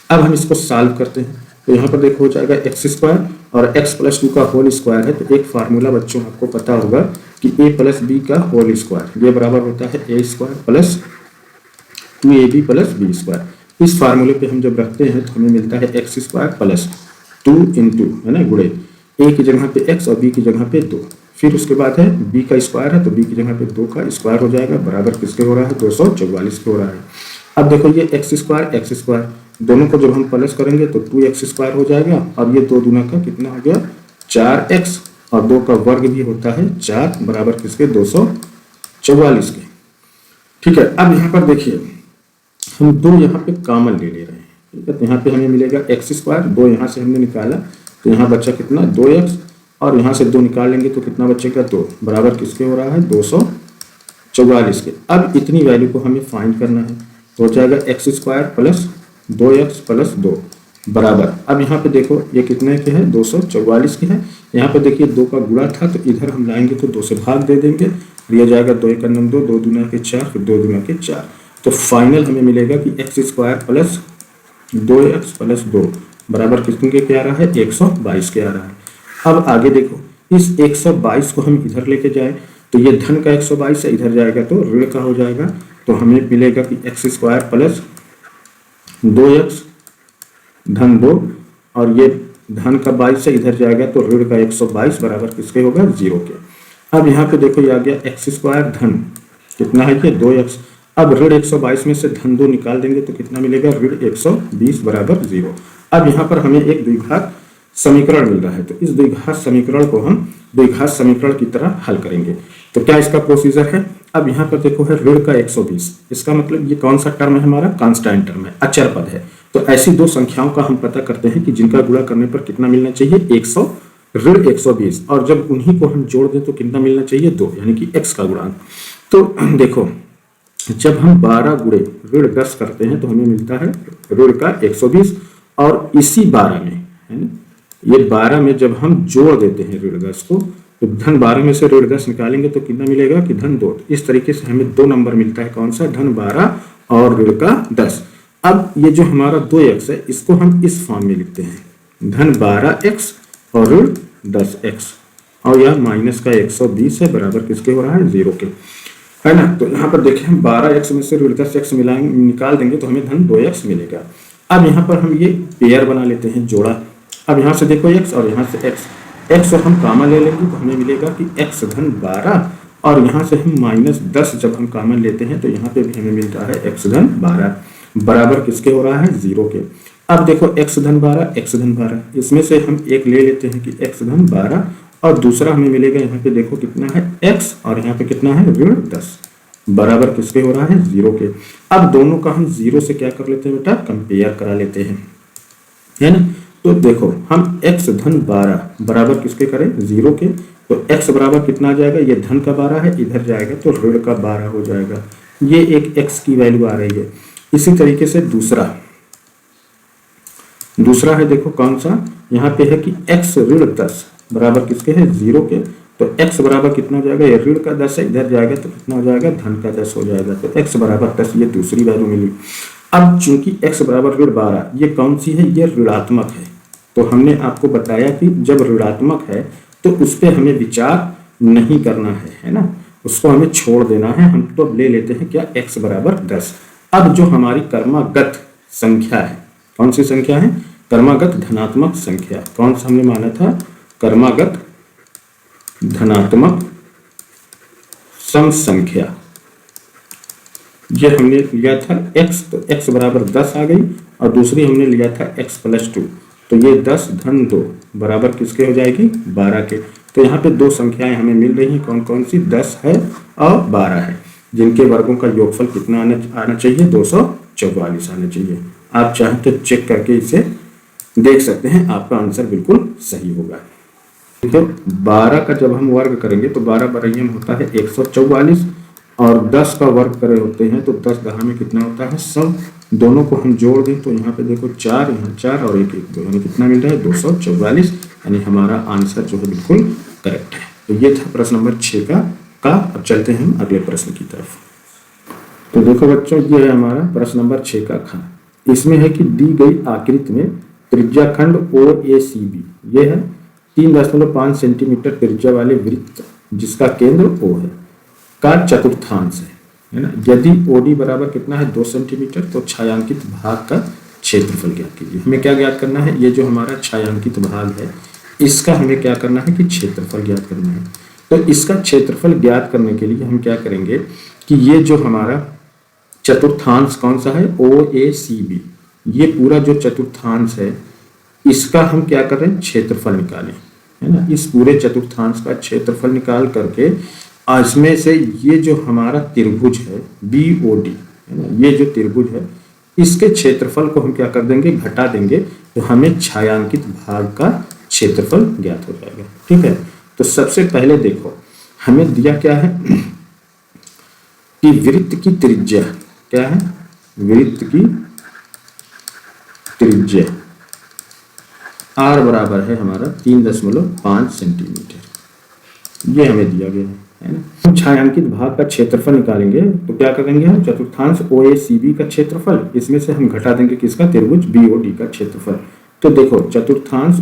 अब हम इसको सॉल्व करते हैं, तो यहाँ पर देखो हो जाएगा x स्क्वायर और x प्लस 2 का होल स्क्वायर है। तो एक फार्मूला बच्चों आपको पता होगा कि a प्लस बी का होल स्क्वायर, ये बराबर होता है a square plus 2ab plus B square. इस फार्मूले पे हम जब रखते हैं तो हमें मिलता है x स्क्वायर प्लस 2 इंटू, है ना, गुणे a की जगह पे x और b की जगह पे 2, फिर उसके बाद है b का स्क्वायर है तो b की जगह पे 2 का स्क्वायर हो जाएगा, बराबर किसके हो रहा है 244 के हो रहा है। अब देखो ये x स्क्वायर दोनों को जब हम प्लस करेंगे तो 2x स्क्वायर हो जाएगा, और ये 2 दूना का कितना हो गया 4x, और 2 का वर्ग भी होता है 4, बराबर किसके 244 के। ठीक है, अब यहाँ पर देखिए हम 2 यहाँ पे कॉमन ले ले रहे हैं, ठीक है। तो यहाँ पे हमें मिलेगा x स्क्वायर, 2 यहाँ से हमने निकाला तो यहाँ बच्चा कितना 2x, और यहाँ से 2 निकाल लेंगे तो कितना बचेगा 2, बराबर किसके हो रहा है 244 के। अब इतनी वैल्यू को हमें फाइंड करना है, तो हो जाएगा x square plus 2x plus 2 बराबर, अब यहाँ पे देखो ये कितने के है 244 के है। यहाँ पे देखिए 2 का गुणा था तो इधर हम लाएंगे तो 2 से भाग दे देंगे, दिया जाएगा 2 1 2, 2 दूना के 4, फिर 2 दूना के 4। तो फाइनल हमें मिलेगा कि x square plus 2x plus 2 बराबर कितने के आ रहा है 122 के आ रहा है। अब आगे देखो इस 122 को हम इधर लेके जाए तो ये धन का 122 है, इधर जाएगा तो ऋण का हो जाएगा, तो हमें मिलेगा कि x स्क्वायर प्लस 2x धन 2, और ये धन का 22 से इधर जाएगा तो ऋण का 122 बराबर किसके होगा 0 के। अब यहाँ पे देखो ये आ गया x स्क्वायर धन कितना है ये 2x, अब ऋण 122 में से धन 2 निकाल देंगे तो कितना मिलेगा ऋण 120 बराबर 0। अब यहाँ पर हमें एक द्विघात समीकरण मिल रहा है, तो इस द्विघात समीकरण को हम द्विघात समीकरण की तरह हल करेंगे। तो क्या इसका प्रोसीजर है, अब यहाँ पर देखो है ऋण का 120, इसका मतलब ये कौन सा टर्म है हमारा कांस्टेंट टर्म है, अचर पद है। तो ऐसी 2 संख्याओं का हम पता करते हैं कि जिनका गुणा करने पर कितना मिलना चाहिए 100 ऋण 120, और जब उन्हीं को हम जोड़ दें तो कितना मिलना चाहिए 2, यानी कि x का गुणांक। तो देखो जब हम 12 गुणे ऋण 10 करते हैं तो हमें मिलता है ऋण का 120, और इसी 12 में, है ना, ये 12 में जब हम जोड़ देते हैं ऋण 10 को तो धन 12 में से ऋण 10 निकालेंगे तो कितना मिलेगा कि धन 2। इस तरीके से हमें 2 नंबर मिलता है, कौन सा धन 12 और ऋण का 10। अब ये जो हमारा 2x है इसको हम इस फॉर्म में लिखते हैं धन 12x और ऋण 10x, और यह माइनस का 120 है, बराबर किसके हो रहा है 0 के, है ना। तो यहाँ पर देखें 12x में से ऋण 10x मिलाएंगे, निकाल देंगे तो हमें धन 2x मिलेगा। अब यहाँ पर हम ये पेयर बना लेते हैं जोड़ा। अब यहाँ से देखो x और यहाँ से x हम कॉमन ले लेंगे तो हमें मिलेगा कि x धन 12, और यहाँ से हम माइनस 10 जब हम कॉमन लेते हैं तो यहाँ पे भी हमें मिलता है x धन 12 बराबर किसके हो रहा है 0 के। अब देखो x धन 12 इसमें से हम एक ले लेते हैं कि x धन 12, और दूसरा हमें मिलेगा यहाँ पे देखो कितना है x, और यहाँ पे कितना है ऋण 10 बराबर किसके हो रहा है 0 के। अब दोनों का हम 0 से क्या कर लेते हैं बेटा कंपेयर करा लेते हैं, है ना। तो देखो हम x धन 12 बराबर किसके करें 0 के, तो x बराबर कितना आ जाएगा, ये धन का 12 है, इधर जाएगा तो ऋण का 12 हो जाएगा। ये एक x की वैल्यू आ रही है। इसी तरीके से दूसरा है, देखो कौन सा, यहाँ पे है कि x ऋण 10 बराबर किसके है, 0 के। तो x बराबर कितना हो जाएगा, ये ऋण का 10 है, इधर जाएगा तो कितना हो जाएगा, धन का 10 हो जाएगा। तो x बराबर 10, ये दूसरी वैल्यू मिली। अब चूंकि x बराबर ऋण 12, ये कौन सी है, ये ऋणात्मक है। तो हमने आपको बताया कि जब ऋणात्मक है तो उस पर हमें विचार नहीं करना है ना, उसको हमें छोड़ देना है। हम तो ले लेते हैं क्या, x बराबर 10। अब जो हमारी कर्मागत संख्या है, कौन सी संख्या है, कर्मागत धनात्मक संख्या। कौन सा हमने माना था, कर्मागत धनात्मक सम संख्या। ये हमने लिया था x, तो x बराबर 10 आ गई, और दूसरी हमने लिया था x + 2, तो ये 10 धन 2 बराबर किसके हो जाएगी, 12 के। तो यहाँ पे दो संख्याएं हमें मिल रही हैं, कौन कौन सी, 10 है और 12 है, जिनके वर्गों का योगफल कितना आना चाहिए, 244 आना चाहिए। आप चाहें तो चेक करके इसे देख सकते हैं, आपका आंसर बिल्कुल सही होगा। तो 12 का जब हम वर्ग करेंगे तो 12 बराबर होता है 144, और 10 का वर्ग करे होते हैं तो 10 10 में कितना होता है 100। दोनों को हम जोड़ दें तो यहाँ पे देखो 4, यहाँ 4 और 1 1, तो हमें कितना मिल रहा है, 244, यानी हमारा आंसर जो है बिल्कुल करेक्ट है। तो ये था प्रश्न नंबर 6 का। अब चलते हैं हम अगले प्रश्न की तरफ। तो देखो बच्चों, ये है हमारा प्रश्न नंबर 6 का ख। इसमें है कि दी गई आकृति में त्रिज्याखंड OACB, ये है 3.5 सेंटीमीटर त्रिज्या वाले वृत्त जिसका केंद्र O है का चतुर्थांश है ना। यदि OD बराबर कितना है, 2 सेंटीमीटर, तो छायांकित भाग का क्षेत्रफल ज्ञात कीजिए। हमें क्या ज्ञात करना है, ये जो हमारा छायांकित भाग है इसका हमें क्या करना है कि क्षेत्रफल ज्ञात करना है। तो इसका क्षेत्रफल ज्ञात करने के लिए हम क्या करेंगे कि ये जो हमारा चतुर्थांश कौन सा है, OACB, ये पूरा जो चतुर्थांश है इसका हम क्या कर रहे हैं, क्षेत्रफल निकालें, है ना। इस पूरे चतुर्थांश का क्षेत्रफल निकाल करके इसमें से ये जो हमारा त्रिभुज है BOD, है ना, ये जो त्रिभुज है इसके क्षेत्रफल को हम क्या कर देंगे, घटा देंगे, तो हमें छायांकित भाग का क्षेत्रफल ज्ञात हो जाएगा। ठीक है, तो सबसे पहले देखो हमें दिया क्या है कि वृत्त की त्रिज्या क्या है, वृत्त की त्रिज्या R बराबर है हमारा 3.5 सेंटीमीटर, ये हमें दिया गया है ना। हम छायांकित भाग का क्षेत्रफल निकालेंगे तो क्या करेंगे, हम चतुर्थांश OACB का क्षेत्रफल, इसमें से हम घटा देंगे किसका, त्रिभुज BOD का क्षेत्रफल। तो देखो चतुर्थांश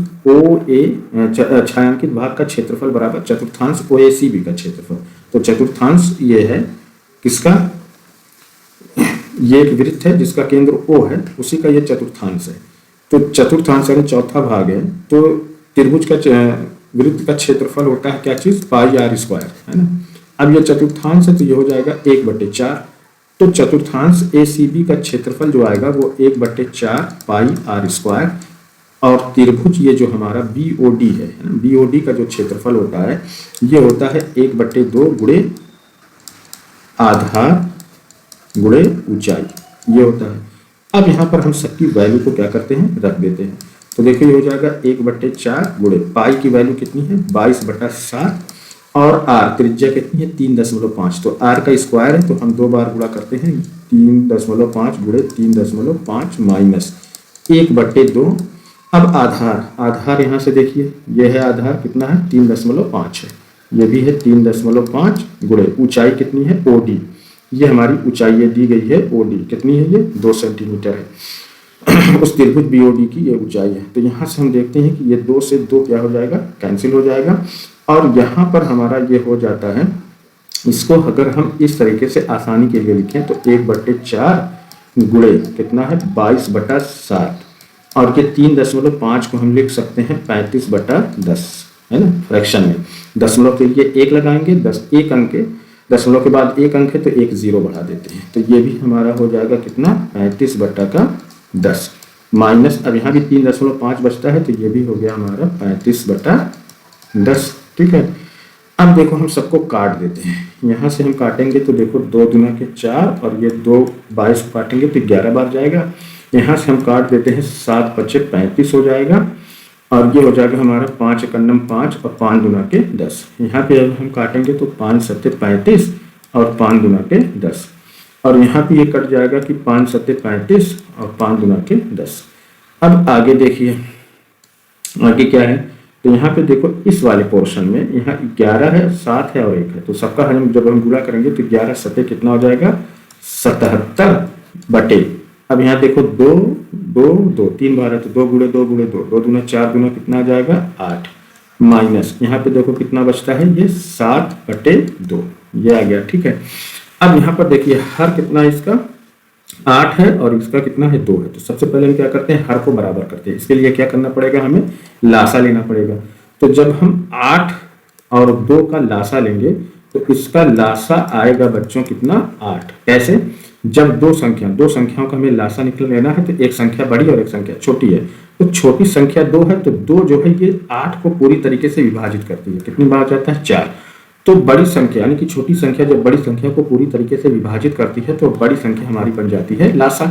छायांकित भाग का क्षेत्रफल बराबर चतुर्थांश OACB का क्षेत्रफल। तो चतुर्थांश ये है किसका, ये एक वृत्त है जिसका केंद्र O है, उसी का ये चतुर्थांश है। तो चतुर्थांश यानी चौथा भाग है, तो त्रिभुज का वृत्त का क्षेत्रफल होता है क्या चीज, πr², है ना। अब ये चतुर्थांश है तो ये हो जाएगा 1/4। तो चतुर्थांश ACB का क्षेत्रफल जो आएगा वो 1/4 πr², और त्रिभुज ये जो हमारा BOD है ना, BOD का जो क्षेत्रफल होता है ये होता है 1/2 गुणे आधार गुणे ऊंचाई, ये होता है। अब यहाँ पर हम सबकी वैल्यू को क्या करते हैं, रख देते हैं। तो देखिए ये हो जाएगा 1/4 गुणे पाई की वैल्यू कितनी है, 22/7, और R त्रिज्या कितनी है, 3.5। तो R का स्क्वायर है तो हम 2 बार गुणा करते हैं, 3.5 गुणे 3.5 माइनस 1/2। अब आधार यहाँ से देखिए, ये है आधार कितना है, 3.5 है, ये भी है 3.5 गुणे ऊंचाई कितनी है, OD, ये हमारी ऊंचाई ये दी गई है OD कितनी है, ये 2 सेंटीमीटर है। उस त्रिभुज BOD की ये ऊंचाई है। तो यहाँ से हम देखते हैं कि ये 2 से 2 क्या हो जाएगा, कैंसिल हो जाएगा, और यहाँ पर हमारा ये हो जाता है। इसको अगर हम इस तरीके से आसानी के लिए लिखें तो 1/4 गुणे कितना है, 22/7, और ये 3.5 को हम लिख सकते हैं 35/10, है ना। फ्रैक्शन में दशमलव के लिए 1 लगाएंगे, 1 अंक के दशमलव के बाद 1 अंक है तो 1 0 बढ़ा देते हैं, तो ये भी हमारा हो जाएगा कितना, 35/10 माइनस, अब यहाँ भी 3.5 बचता है तो ये भी हो गया हमारा 35/10। ठीक है, अब देखो हम सबको काट देते हैं, यहाँ से हम काटेंगे तो देखो 2 दूना के 4, और ये 2 22 काटेंगे तो 11 बार जाएगा। यहाँ से हम काट देते हैं, 7 × 5 = 35 हो जाएगा, और ये हो जाएगा हमारा 5 एकन्नम 5 और 5 दूना के 10। यहाँ पे अब हम काटेंगे तो 5 सत्ते 35 और 5 दूना के 10, और यहाँ पे ये कट जाएगा कि 5 सत्ते 35 और 5 दूना के 10। अब आगे देखिए आगे क्या है, तो यहाँ पे देखो इस वाले पोर्शन में यहाँ 11 है, 7 है और 1 है, तो सबका हम जब हम गुणा करेंगे तो 11 सत्ते कितना हो जाएगा 77 बटे, अब यहाँ देखो 2 2 2 3 बार है तो 2 गुणे 2 गुणे 2 2 दूना 4 दूना कितना आ जाएगा 8, माइनस यहाँ पे देखो कितना बचता है ये 7 बटे 2, ये आ गया। ठीक है, अब यहाँ पर देखिए हर कितना है इसका 8 है और इसका कितना है 2 है, तो सबसे पहले हम क्या करते हैं हर को बराबर करते हैं। इसके लिए क्या करना पड़ेगा, हमें लासा लेना पड़ेगा। तो जब हम 8 और 2 का लासा लेंगे तो इसका लासा आएगा बच्चों कितना 8। कैसे, जब दो संख्याओं का हमें लासा निकल लेना है तो एक संख्या बड़ी और एक संख्या छोटी है, तो छोटी संख्या 2 है तो 2 जो है ये 8 को पूरी तरीके से विभाजित करती है, कितनी बार जाता है 4। तो बड़ी संख्या यानी कि छोटी संख्या जब बड़ी संख्या को पूरी तरीके से विभाजित करती है तो बड़ी संख्या हमारी बन जाती है लासा।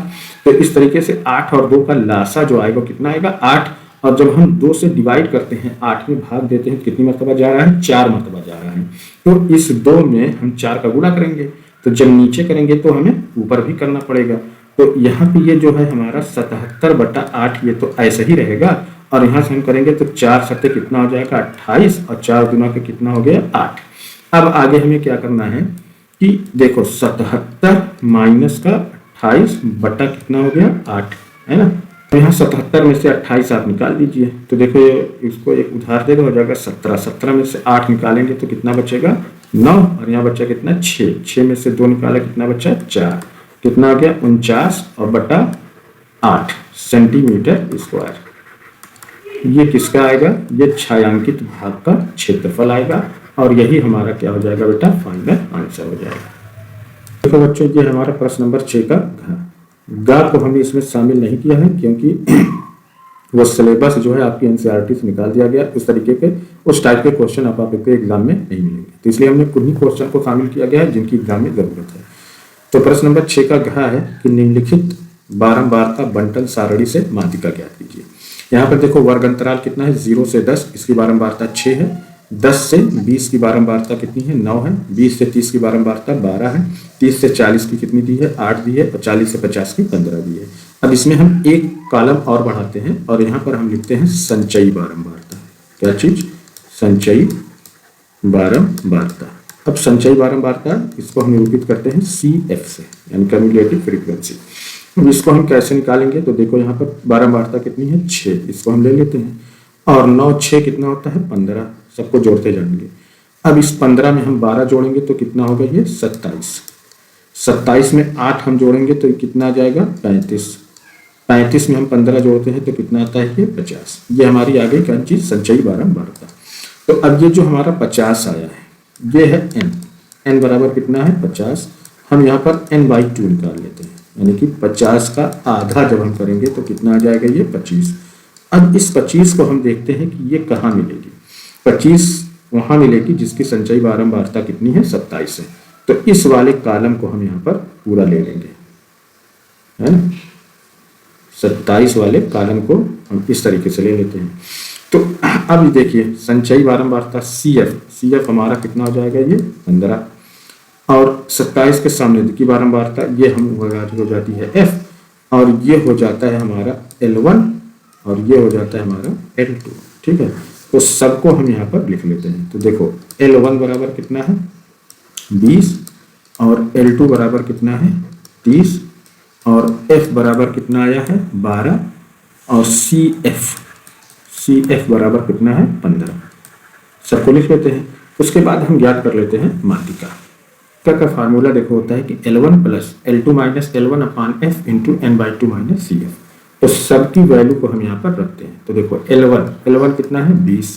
तो इस तरीके से 8 और 2 का लासा जो आएगा कितना आएगा 8, और जब हम 2 से डिवाइड करते हैं 8 में भाग देते हैं कितनी मरतबा जा रहा है 4 मरतबा जा रहा है। तो इस 2 में हम 4 का गुणा करेंगे, तो जब नीचे करेंगे तो हमें ऊपर भी करना पड़ेगा। तो यहाँ पे ये जो है हमारा 77 बटा 8 ये तो ऐसे ही रहेगा, और यहाँ से हम करेंगे तो 4 सत्ते कितना हो जाएगा 28 और 4 दूना का कितना हो गया 8। अब आगे हमें क्या करना है कि देखो 77 माइनस का 28 बटा कितना हो गया 8, है ना। तो यहाँ 77 में से 28 आप निकाल दीजिए, तो देखो ये इसको एक उधार देगा हो जाएगा 17, 17 में से 8 निकालेंगे तो कितना बचेगा 9, और यहाँ बचा कितना 6, 6 में से 2 निकाला कितना बचा 4, कितना हो गया 49 और बटा 8 सेंटीमीटर स्क्वायर। ये किसका आएगा, ये छायांकित भाग का क्षेत्रफल आएगा, और यही हमारा क्या हो जाएगा बेटा फाइनल आंसर हो जाएगा। देखो बच्चों ये हमारा प्रश्न नंबर 6 का गा को हमने इसमें शामिल नहीं किया है क्योंकि वो सिलेबस जो है आपकी एनसीईआरटी से निकाल दिया गया, उस तरीके के उस टाइप के क्वेश्चन आपके एग्जाम में नहीं मिलेंगे, तो इसलिए हमने कुछ ही क्वेश्चन को शामिल किया गया है जिनकी एग्जाम में जरूरत है। तो प्रश्न नंबर 6 का घ है कि निम्नलिखित बारंबारता बंटन सारणी से माध्यिका ज्ञात कीजिए। यहाँ पर देखो वर्ग अंतराल कितना है 0 से 10, इसकी बारंबारता 6 है, 10 से 20 की बारंबारता कितनी है 9 है, 20 से 30 की बारंबारता 12 है, 30 से 40 की कितनी दी है 8 दी है, और 40 से 50 की 15 दी है। अब इसमें हम एक कॉलम और बढ़ाते हैं और यहाँ पर हम लिखते हैं संचयी बारंबारता। क्या चीज, संचयी बारंबारता। अब संचयी बारंबारता इसको हम निरूपित करते हैं CF से, यानी कम्युलेटिव फ्रीक्वेंसी। अब इसको हम कैसे निकालेंगे, तो देखो यहाँ पर बारंबारता कितनी है 6, इसको हम ले लेते हैं, और 9 6 कितना होता है 15, सबको जोड़ते जाएंगे। अब इस 15 में हम 12 जोड़ेंगे तो कितना होगा ये 27, 27 में 8 हम जोड़ेंगे तो कितना आ जाएगा 35, 35 में हम 15 जोड़ते हैं तो कितना आता है ये 50। ये हमारी आ गई क्या चीज संचयी बारंबारता। तो अब ये जो हमारा 50 आया है ये है n बराबर कितना है 50, हम यहाँ पर n/2 निकाल लेते हैं, यानी कि 50 का आधा जब हम करेंगे तो कितना आ जाएगा ये 25। अब इस 25 को हम देखते हैं कि ये कहाँ मिलेगी, 25 वहां मिलेगी जिसकी संचयी बारंबारता कितनी है 27 है। तो इस वाले कॉलम को हम यहाँ पर पूरा ले लेंगे, है ना, 27 वाले कॉलम को हम इस तरीके से ले लेते हैं। तो अब देखिए संचयी बारंबारता CF हमारा कितना हो जाएगा ये 15, और 27 के सामने की बारंबारता ये हम हो जाती है F, और ये हो जाता है हमारा L1, और ये हो जाता है हमारा L2। ठीक है, तो सबको हम यहाँ पर लिख लेते हैं। तो देखो L1 बराबर कितना है 20, और L2 बराबर कितना है 30, और F बराबर कितना आया है 12, और CF बराबर कितना है 15, सबको लिख लेते हैं। उसके बाद हम ज्ञात कर लेते हैं माध्यिका का फार्मूला। देखो होता है कि L1 plus L2 minus L1 अपान F into n/2 minus CF। तो सबकी वैल्यू को हम यहाँ पर रखते हैं। तो देखो L1 कितना है 20,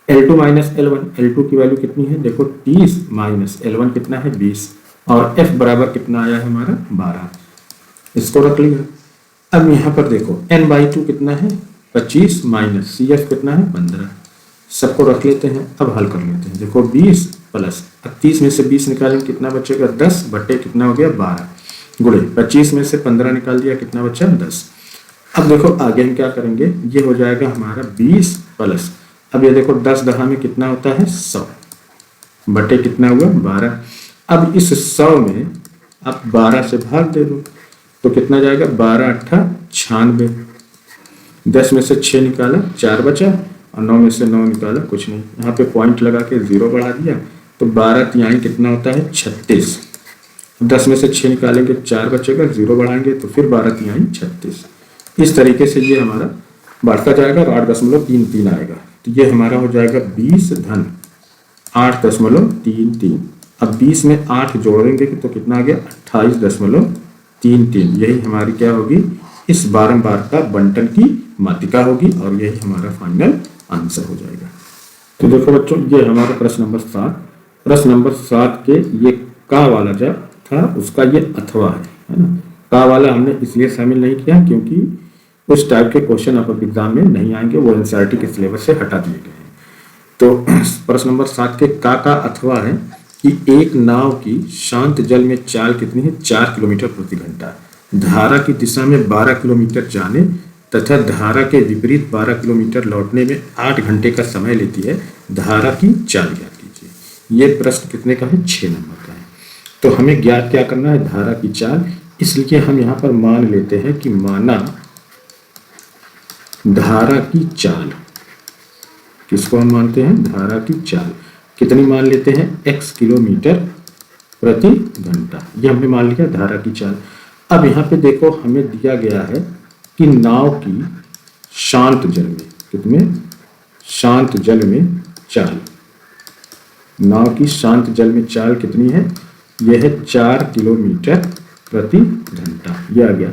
L2 माइनस L1 की वैल्यू कितनी है देखो 30 माइनस L1 कितना है 20, और F बराबर कितना आया है हमारा 12, इसको रख लिया। अब यहाँ पर देखो n/2 कितना है 25 माइनस CF कितना है 15, सबको रख लेते हैं। अब हल कर लेते हैं। देखो 20 प्लस 30 में से 20 निकालेंगे कितना बचेगा 10 बटे कितना हो गया 12, गुणे 25 में से 15 निकाल दिया कितना बचा 10। अब देखो आगे हम क्या करेंगे, ये हो जाएगा हमारा 20 प्लस, अब ये देखो 10 दहा में कितना होता है 100 बटे कितना हुआ 12। अब इस 100 में आप 12 से भाग दे दो तो कितना जाएगा 12 अट्ठा 96, 10 में से 6 निकाला 4 बचा और 9 में से 9 निकाला कुछ नहीं, यहाँ पे पॉइंट लगा के 0 बढ़ा दिया तो 12 तिहाई कितना होता है 36, 10 में से 6 निकालेंगे 4 बचेगा, 0 बढ़ाएंगे तो फिर 12 तिहाई 36। इस तरीके से ये हमारा बढ़ता जाएगा और 8.33 आएगा, तो ये हमारा हो जाएगा 20 धन 8.33। अब 20 में 8 जोड़ेंगे तो कितना आ गया 28.33। यही हमारी क्या होगी इस बारंबार का बंटन की मात्रिका होगी और यही हमारा फाइनल आंसर हो जाएगा। तो देखो बच्चों, ये हमारा प्रश्न नंबर 7, प्रश्न नंबर 7 के ये का वाला जब था उसका ये अथवा है ना। का वाला हमने इसलिए शामिल नहीं किया क्योंकि उस टाइप के क्वेश्चन आप एग्जाम में नहीं आएंगे, वो एनसीईआरटी के सिलेबस से हटा दिए गए हैं। तो प्रश्न नंबर 7 के का अथवा है कि एक नाव की शांत जल में चाल कितनी है 4 किलोमीटर प्रति घंटा, धारा की दिशा में 12 किलोमीटर जाने तथा धारा के विपरीत 12 किलोमीटर लौटने में 8 घंटे का समय लेती है, धारा की चाल ज्ञात कीजिए। ये प्रश्न कितने का है 6 नंबर का है। तो हमें ज्ञात क्या करना है धारा की चाल, इसलिए हम यहाँ पर मान लेते हैं कि माना धारा की चाल, किसको हम मानते हैं धारा की चाल कितनी मान लेते हैं x किलोमीटर प्रति घंटा, ये हमने मान लिया धारा की चाल। अब यहाँ पे देखो हमें दिया गया है कि नाव की शांत जल में कितने शांत जल में चाल, नाव की शांत जल में चाल कितनी है, यह है 4 किलोमीटर प्रति घंटा, यह आ गया।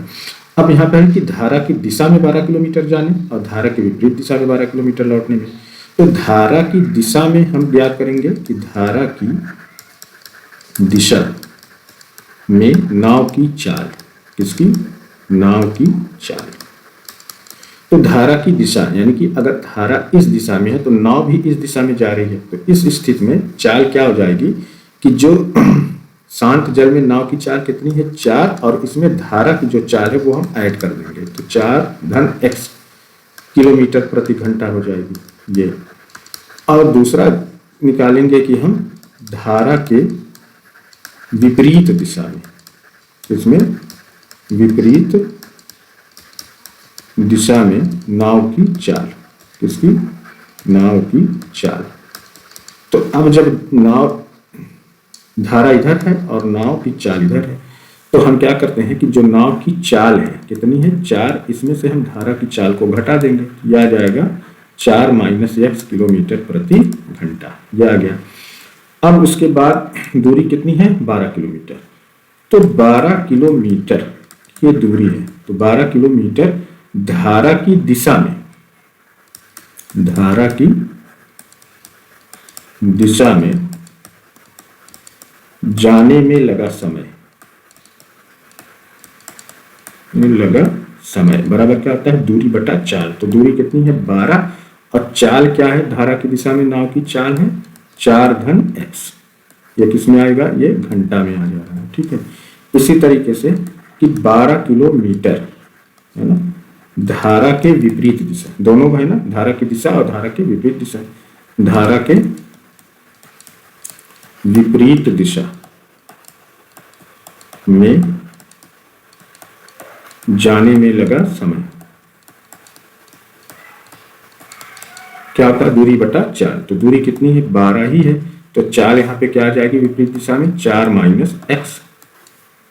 अब यहाँ पे है कि धारा की दिशा में 12 किलोमीटर जाने और धारा के विपरीत दिशा में 12 किलोमीटर लौटने में, तो धारा की दिशा में हम ज्ञात करेंगे कि धारा की दिशा में नाव की चाल, किसकी नाव की चाल। तो धारा की दिशा यानी कि अगर धारा इस दिशा में है तो नाव भी इस दिशा में जा रही है, तो इस स्थिति में चाल क्या हो जाएगी कि जो शांत जल में नाव की चाल कितनी है 4 और इसमें धारा की जो चाल है वो हम ऐड कर देंगे, तो 4 धन x किलोमीटर प्रति घंटा हो जाएगी ये। और दूसरा निकालेंगे कि हम धारा के विपरीत दिशा में, इसमें विपरीत दिशा में नाव की चाल, किसकी नाव की चाल। तो अब जब नाव धारा इधर है और नाव की चाल इधर है तो हम क्या करते हैं कि जो नाव की चाल है कितनी है 4, इसमें से हम धारा की चाल को घटा देंगे, यह आ जाएगा 4 माइनस x किलोमीटर प्रति घंटा, यह आ गया। अब उसके बाद दूरी कितनी है 12 किलोमीटर, तो 12 किलोमीटर ये दूरी है, तो 12 किलोमीटर धारा की दिशा में, धारा की दिशा में जाने में लगा समय, लगा समय बराबर क्या होता है दूरी बटा चाल। तो दूरी कितनी है 12 और चाल क्या है धारा की दिशा में नाव की चाल है 4 धन x, ये किस में आएगा ये घंटा में आ जा रहा है, ठीक है। इसी तरीके से कि 12 किलोमीटर है ना धारा के विपरीत दिशा, दोनों है ना धारा की दिशा और धारा के विपरीत दिशा, धारा के विपरीत दिशा में जाने में लगा समय क्या होता है दूरी बटा चाल। तो दूरी कितनी है 12 ही है, तो चाल यहाँ पे क्या आ जाएगी विपरीत दिशा में 4 माइनस x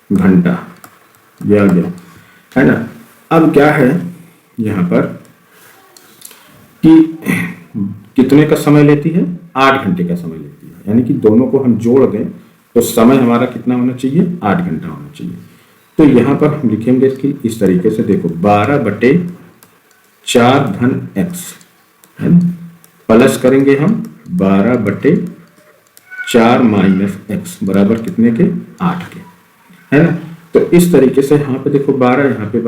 घंटा, यह आ गया है ना। अब क्या है यहाँ पर कि कितने का समय लेती है 8 घंटे का समय लेती है, यानी कि दोनों को हम जोड़ दें तो समय हमारा कितना होना चाहिए 8 घंटा होना चाहिए। तो यहाँ पर हम लिखेंगे कि इस तरीके से देखो 12 बटे 4 धन x है ना, प्लस करेंगे हम 12 बटे 4 माइनस x बराबर कितने के 8 के, है ना। तो इस तरीके से यहाँ पे देखो 12 यहाँ पे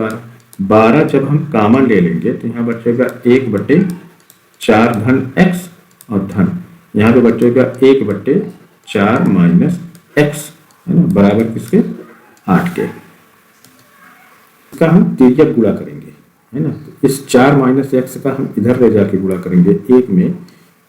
12 जब हम कॉमन ले लेंगे तो यहाँ बचेगा 1 बटे 4 धन x और धन यहाँ पे बचेगा 1 बटे 4 माइनस x है ना बराबर किसके 8 के। इसका हम तिर्यक गुणा करेंगे है ना। तो इस 4 माइनस एक्स का हम इधर ले जाके गुणा करेंगे 1 में,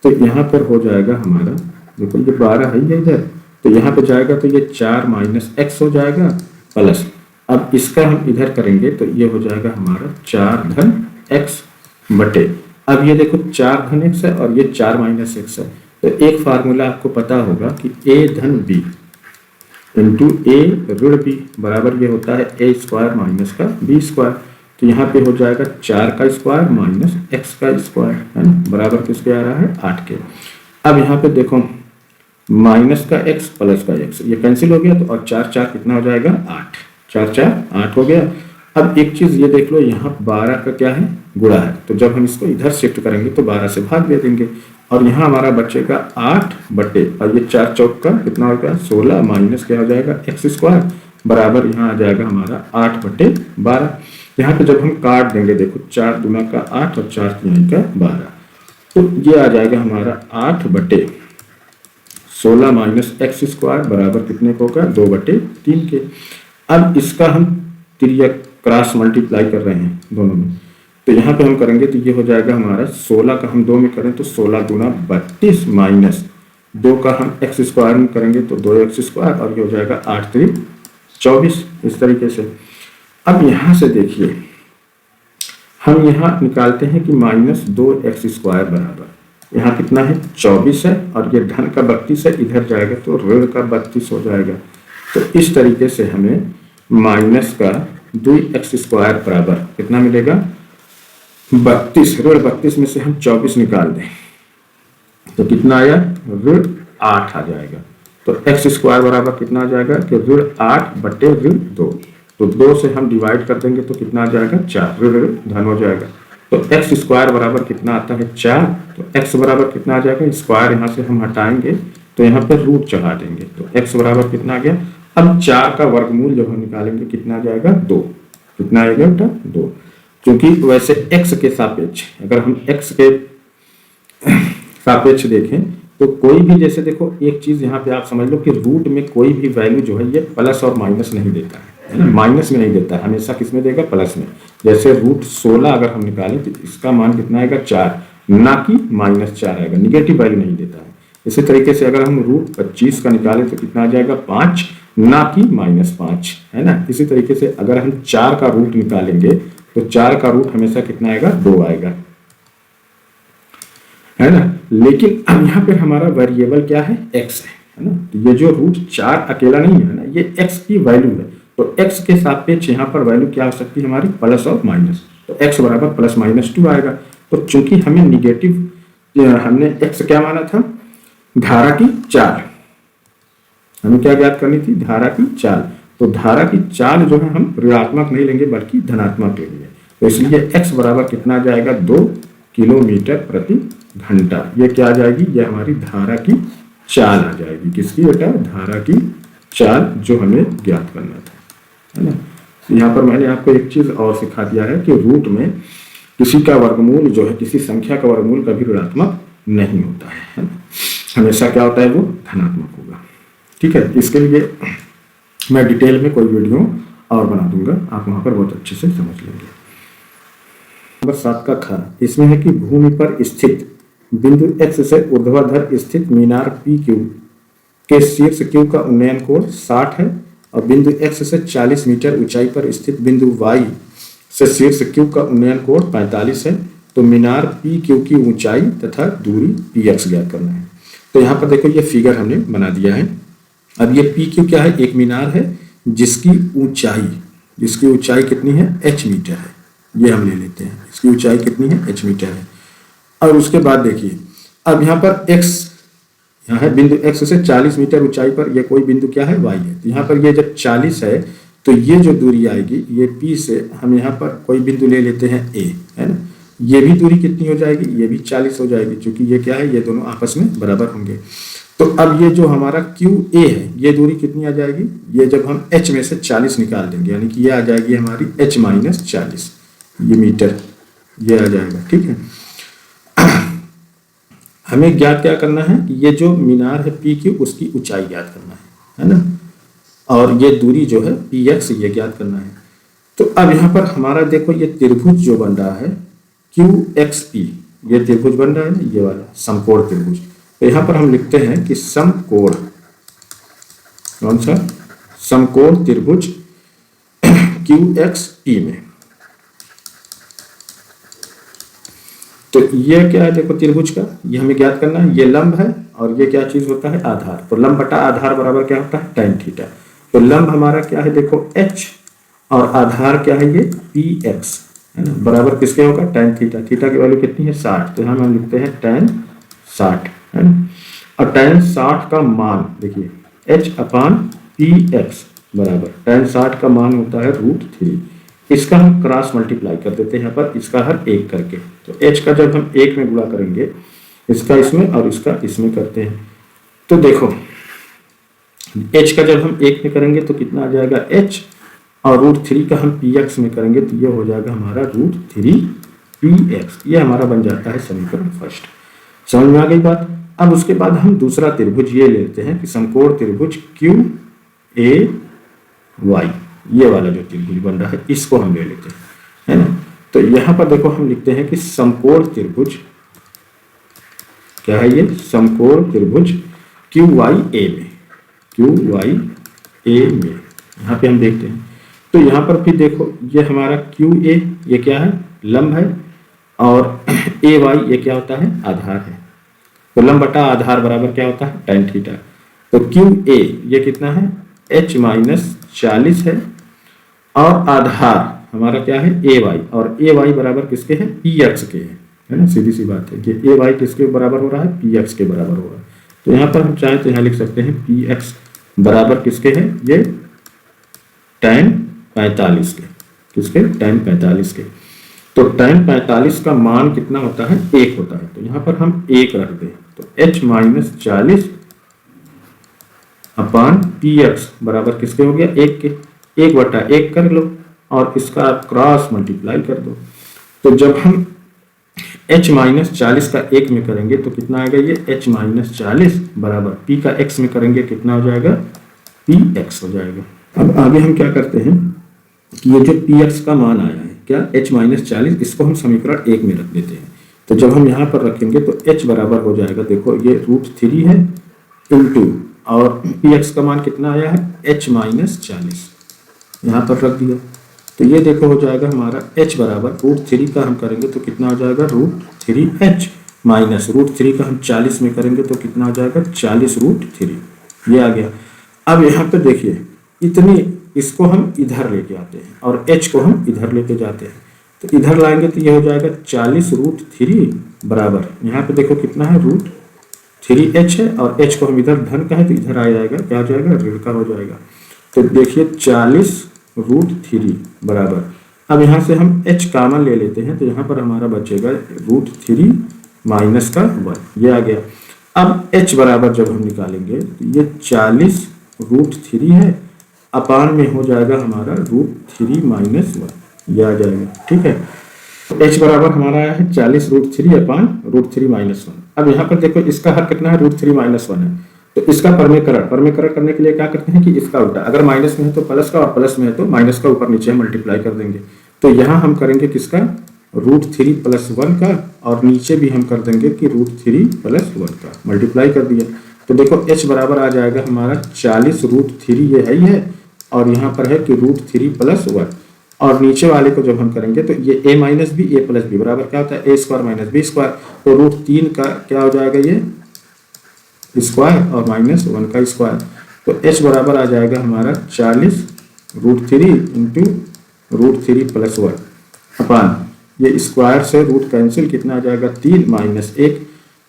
तो यहाँ पर हो जाएगा हमारा, देखो ये 12 है ये इधर, तो यहाँ पे जाएगा तो ये 4 माइनस एक्स हो जाएगा प्लस, अब इसका हम इधर करेंगे तो ये हो जाएगा हमारा 4 धन एक्स बटे, अब ये देखो 4 धन एक्स है और ये 4 माइनस एक्स है, तो एक फार्मूला आपको पता होगा कि ए धन बी इंटू ए ऋण बी बराबर ये होता है ए स्क्वायर माइनस का बी स्क्वायर, तो यहाँ पे हो जाएगा 4 का स्क्वायर माइनस एक्स का स्क्वायर, है ना, बराबर किसके आ रहा है 8 के। अब यहाँ पे देखो माइनस का एक्स प्लस का एक्स ये कैंसिल हो गया, तो और 4 4 कितना हो जाएगा 8, 4 4 8 हो गया। अब एक चीज ये देख लो, यहाँ 12 का क्या है गुणा है, तो जब हम इसको इधर शिफ्ट करेंगे तो 12 से भाग दे देंगे, और यहाँ हमारा बचेगा 8 बटे, और ये 4 चौक का कितना हो गया 16 माइनस क्या हो जाएगा एक्स स्क्वायर बराबर यहाँ आ जाएगा हमारा 8 बटे 12। यहाँ पे जब हम काट देंगे देखो 4 दूना का 8 और 4 तीन का 12, तो ये आ जाएगा हमारा 8 बटे 16 माइनस एक्स स्क्वायर बराबर कितने को होगा 2 बटे 3 के। अब इसका हम त्रिज्या क्रॉस मल्टीप्लाई कर रहे हैं दोनों में, तो यहाँ पे हम करेंगे तो ये हो जाएगा हमारा 16 का हम 2 में करें तो 16 दूना 32 माइनस 2 का हम एक्स स्क्वायर में करेंगे तो 2 एक्स स्क्वायर, और ये हो जाएगा 8 3 24 इस तरीके से। अब यहाँ से देखिए हम यहाँ निकालते हैं कि माइनस 2 एक्स स्क्वायर बराबर यहाँ कितना है 24 है, और ये धन का 32 है इधर जाएगा तो ऋण का 32 हो जाएगा, तो इस तरीके से हमें माइनस का 2 एक्स स्क्वायर बराबर कितना मिलेगा 32, ऋण 32 में से हम 24 निकाल दें तो कितना आया ऋण 8 आ जाएगा, तो एक्स स्क्वायर बराबर कितना आ जाएगा कि ऋण 8 बटे ऋण 2, तो 2 से हम डिवाइड कर देंगे तो कितना आ जाएगा 4, ऋण धन हो जाएगा, तो एक्स स्क्वायर बराबर कितना आता है 4, तो एक्स बराबर कितना आ जाएगा स्क्वायर यहाँ से हम हटाएंगे तो यहाँ पे रूट चढ़ा देंगे, तो एक्स बराबर कितना आ गया। अब 4 का वर्गमूल जब हम निकालेंगे कितना आ जाएगा 2, कितना आएगा बेटा 2, क्योंकि वैसे x के सापेक्ष अगर हम x के सापेक्ष देखें तो कोई भी, जैसे देखो एक चीज यहाँ पे आप समझ लो कि रूट में कोई भी वैल्यू जो है ये प्लस और माइनस नहीं देता है ना, माइनस में नहीं देता है, हमेशा किसमें देगा प्लस में। जैसे रूट 16 अगर हम निकालें तो इसका मान कितना आएगा 4, ना कि -4 आएगा, निगेटिव वैल्यू नहीं देता है। इसी तरीके से अगर हम रूट 25 का निकालें तो कितना आ जाएगा 5, ना कि -5, है ना। इसी तरीके से अगर हम 4 का रूट निकालेंगे तो 4 का रूट हमेशा कितना आएगा 2 आएगा, है ना। लेकिन अब यहाँ पे हमारा वेरिएबल क्या है x है ना, तो ये जो रूट 4 अकेला नहीं है ना, ये x की वैल्यू है, तो x के सापेक्ष यहाँ पर वैल्यू क्या हो सकती है हमारी प्लस और माइनस, तो x बराबर +-2 आएगा। तो चूंकि हमें निगेटिव, हमने x क्या माना था धारा की चाल, हमें क्या ज्ञात करनी थी धारा की चाल, तो धारा की चाल जो है हम ऋणात्मक नहीं लेंगे बल्कि धनात्मक लेंगे, तो इसलिए x बराबर कितना आ जाएगा 2 किलोमीटर प्रति घंटा, ये क्या आ जाएगी ये हमारी धारा की चाल आ जाएगी, किसकी बेटा धारा की चाल जो हमें ज्ञात करना था, है ना। तो यहाँ पर मैंने आपको एक चीज और सिखा दिया है कि रूट में किसी का वर्गमूल जो है, किसी संख्या का वर्गमूल कभी ऋणात्मक नहीं होता है ना, हमेशा क्या होता है वो धनात्मक होगा। ठीक है, इसके लिए मैं डिटेल में कोई वीडियो और बना दूंगा, आप वहां पर बहुत अच्छे से समझ लेंगे। नंबर 7 का ख, इसमें है कि भूमि पर स्थित बिंदु x से ऊर्ध्वाधर स्थित मीनार PQ के शीर्ष Q का उन्नयन कोण 60 है, और बिंदु x से 40 मीटर ऊंचाई पर स्थित बिंदु y से शीर्ष Q का उन्नयन कोण 45 है, तो मीनार PQ की ऊंचाई तथा दूरी PX ज्ञात करना है। तो यहाँ पर देखो ये फिगर हमने बना दिया है। अब ये PQ क्या है, एक मीनार है जिसकी ऊंचाई कितनी है h मीटर है, ये हम ले लेते हैं, इसकी ऊंचाई कितनी है h मीटर है। और उसके बाद देखिए अब यहाँ पर x, यहाँ है बिंदु x से 40 मीटर ऊंचाई पर ये कोई बिंदु क्या है y है, तो यहाँ पर ये जब 40 है तो ये जो दूरी आएगी ये P से हम यहाँ पर कोई बिंदु ले लेते हैं A, है ना, ये भी दूरी कितनी हो जाएगी, ये भी 40 हो जाएगी, क्योंकि ये क्या है ये दोनों आपस में बराबर होंगे। तो अब ये जो हमारा QA है ये दूरी कितनी आ जाएगी, ये जब हम h में से 40 निकाल देंगे यानी कि ये आ जाएगी हमारी h - 40, ये मीटर ये आ जाएगा। ठीक है, हमें ज्ञात क्या करना है कि ये जो मीनार है PQ उसकी ऊंचाई ज्ञात करना है ना, और ये दूरी जो है PX ये ज्ञात करना है। तो अब यहाँ पर हमारा देखो ये त्रिभुज जो बन रहा है QXP, ये त्रिभुज बन रहा है ना, ये वाला समकोण त्रिभुज। तो यहाँ पर हम लिखते हैं कि समकोण, कौन सा, समकोण त्रिभुज QXP में। तो ये क्या है, देखो त्रिभुज का ये हमें ज्ञात करना है, ये लंब है और ये क्या चीज होता है, आधार। तो लंब बटा आधार बराबर क्या होता है, tan थीटा। तो लंब हमारा क्या है, देखो h और आधार क्या है, ये px है ना, बराबर किसके होगा, tan थीटा। थीटा की वैल्यू कितनी है, 60। तो यहाँ हम लिखते हैं tan 60 है ना। और tan 60 का मान देखिए h/px बराबर tan 60 का मान होता है √3। इसका हम क्रॉस मल्टीप्लाई कर देते हैं यहाँ पर, इसका हर एक करके। तो h का जब हम एक में गुणा करेंगे, इसका इसमें और इसका इसमें करते हैं, तो देखो h का जब हम एक में करेंगे तो कितना आ जाएगा h, और √3 का हम px में करेंगे तो ये हो जाएगा हमारा √3px। ये हमारा बन जाता है समीकरण फर्स्ट। समझ में आ गई बात। अब उसके बाद हम दूसरा त्रिभुज ये लेते हैं कि समकोण त्रिभुज QAY, ये वाला जो त्रिभुज बन रहा है इसको हम ले लेते हैं, है ना। तो यहाँ पर देखो हम लिखते हैं कि समकोण त्रिभुज क्या है, ये समकोण त्रिभुज QYA में, QYA में यहाँ पे हम देखते हैं। तो यहाँ पर भी देखो ये हमारा QA ये क्या है, लंब है, और AY ये क्या होता है, आधार है। तो लंब बटा आधार बराबर क्या होता है, tan थीटा। तो QA ये कितना है, h-40 है, और आधार हमारा क्या है, AY, और AY बराबर किसके है, px के है ना। सीधी सी बात है कि AY किसके बराबर हो रहा है, px के बराबर हो रहा है। तो यहाँ पर हम चाहें तो यहाँ लिख सकते हैं px बराबर किसके है, ये tan 45 के, किसके, tan 45 के। तो tan 45 का मान कितना होता है, 1 होता है। तो यहाँ पर हम 1 रख दें, तो h-40 अपान px बराबर किसके हो गया, 1 के। 1/1 कर लो और इसका क्रॉस मल्टीप्लाई कर दो। तो जब हम h-40 का 1 में करेंगे तो कितना आएगा, ये h-40 बराबर p का x में करेंगे कितना हो जाएगा, px हो जाएगा। अब आगे हम क्या करते हैं कि ये जो px का मान आया है क्या, h-40, इसको हम समीकरण 1 में रख देते हैं। तो जब हम यहाँ पर रखेंगे तो h बराबर हो जाएगा, देखो ये √3 है इंटू, और px का मान कितना आया है, h-40 यहाँ पर रख दिया। तो ये देखो हो जाएगा हमारा h बराबर √3 का हम करेंगे तो कितना हो जाएगा, √3h माइनस √3 का हम 40 में करेंगे तो कितना हो जाएगा, 40√3, ये आ गया। अब यहाँ पे देखिए इतनी, इसको हम इधर लेके आते हैं और h को हम इधर लेके जाते हैं। तो इधर लाएंगे तो ये हो जाएगा 40√3 बराबर, यहाँ पे देखो कितना है, √3h है, और h को हम इधर धन का है तो इधर आ जाएगा, क्या हो जाएगा, ऋण का हो जाएगा। तो देखिए 40√3 बराबर, अब यहाँ से हम h कॉमन ले लेते हैं तो यहाँ पर हमारा बचेगा √3 माइनस का 1, ये आ गया। अब h बराबर जब हम निकालेंगे तो ये 40√3 है, अपान में हो जाएगा हमारा √3 माइनस 1, ये आ जाएगा, ठीक है। h बराबर हमारा आया है 40√3 अपान √3 माइनस 1। अब यहाँ पर देखो इसका हर कितना है, √3 माइनस 1 है। तो इसका परमेकरण करने के लिए क्या करते हैं कि इसका उल्टा, अगर माइनस में है तो प्लस का, और प्लस में है तो माइनस का ऊपर नीचे मल्टीप्लाई कर देंगे। तो यहाँ हम करेंगे किसका, √3 + 1 का, और नीचे भी हम कर देंगे कि √3 + 1 का, मल्टीप्लाई कर दिया। तो देखो h बराबर आ जाएगा हमारा 40√3, ये है ही है, और यहाँ पर है कि √3 + 1, और नीचे वाले को जब हम करेंगे तो ये a minus b, a plus b बराबर क्या होता है, a² माइनस b²। तो √3 का क्या हो जाएगा, ये स्क्वायर, और माइनस 1 का स्क्वायर। तो h बराबर आ जाएगा हमारा 40√3 इंटू √3 + 1 अपान, ये स्क्वायर से रूट कैंसिल, कितना आ जाएगा, 3 माइनस 1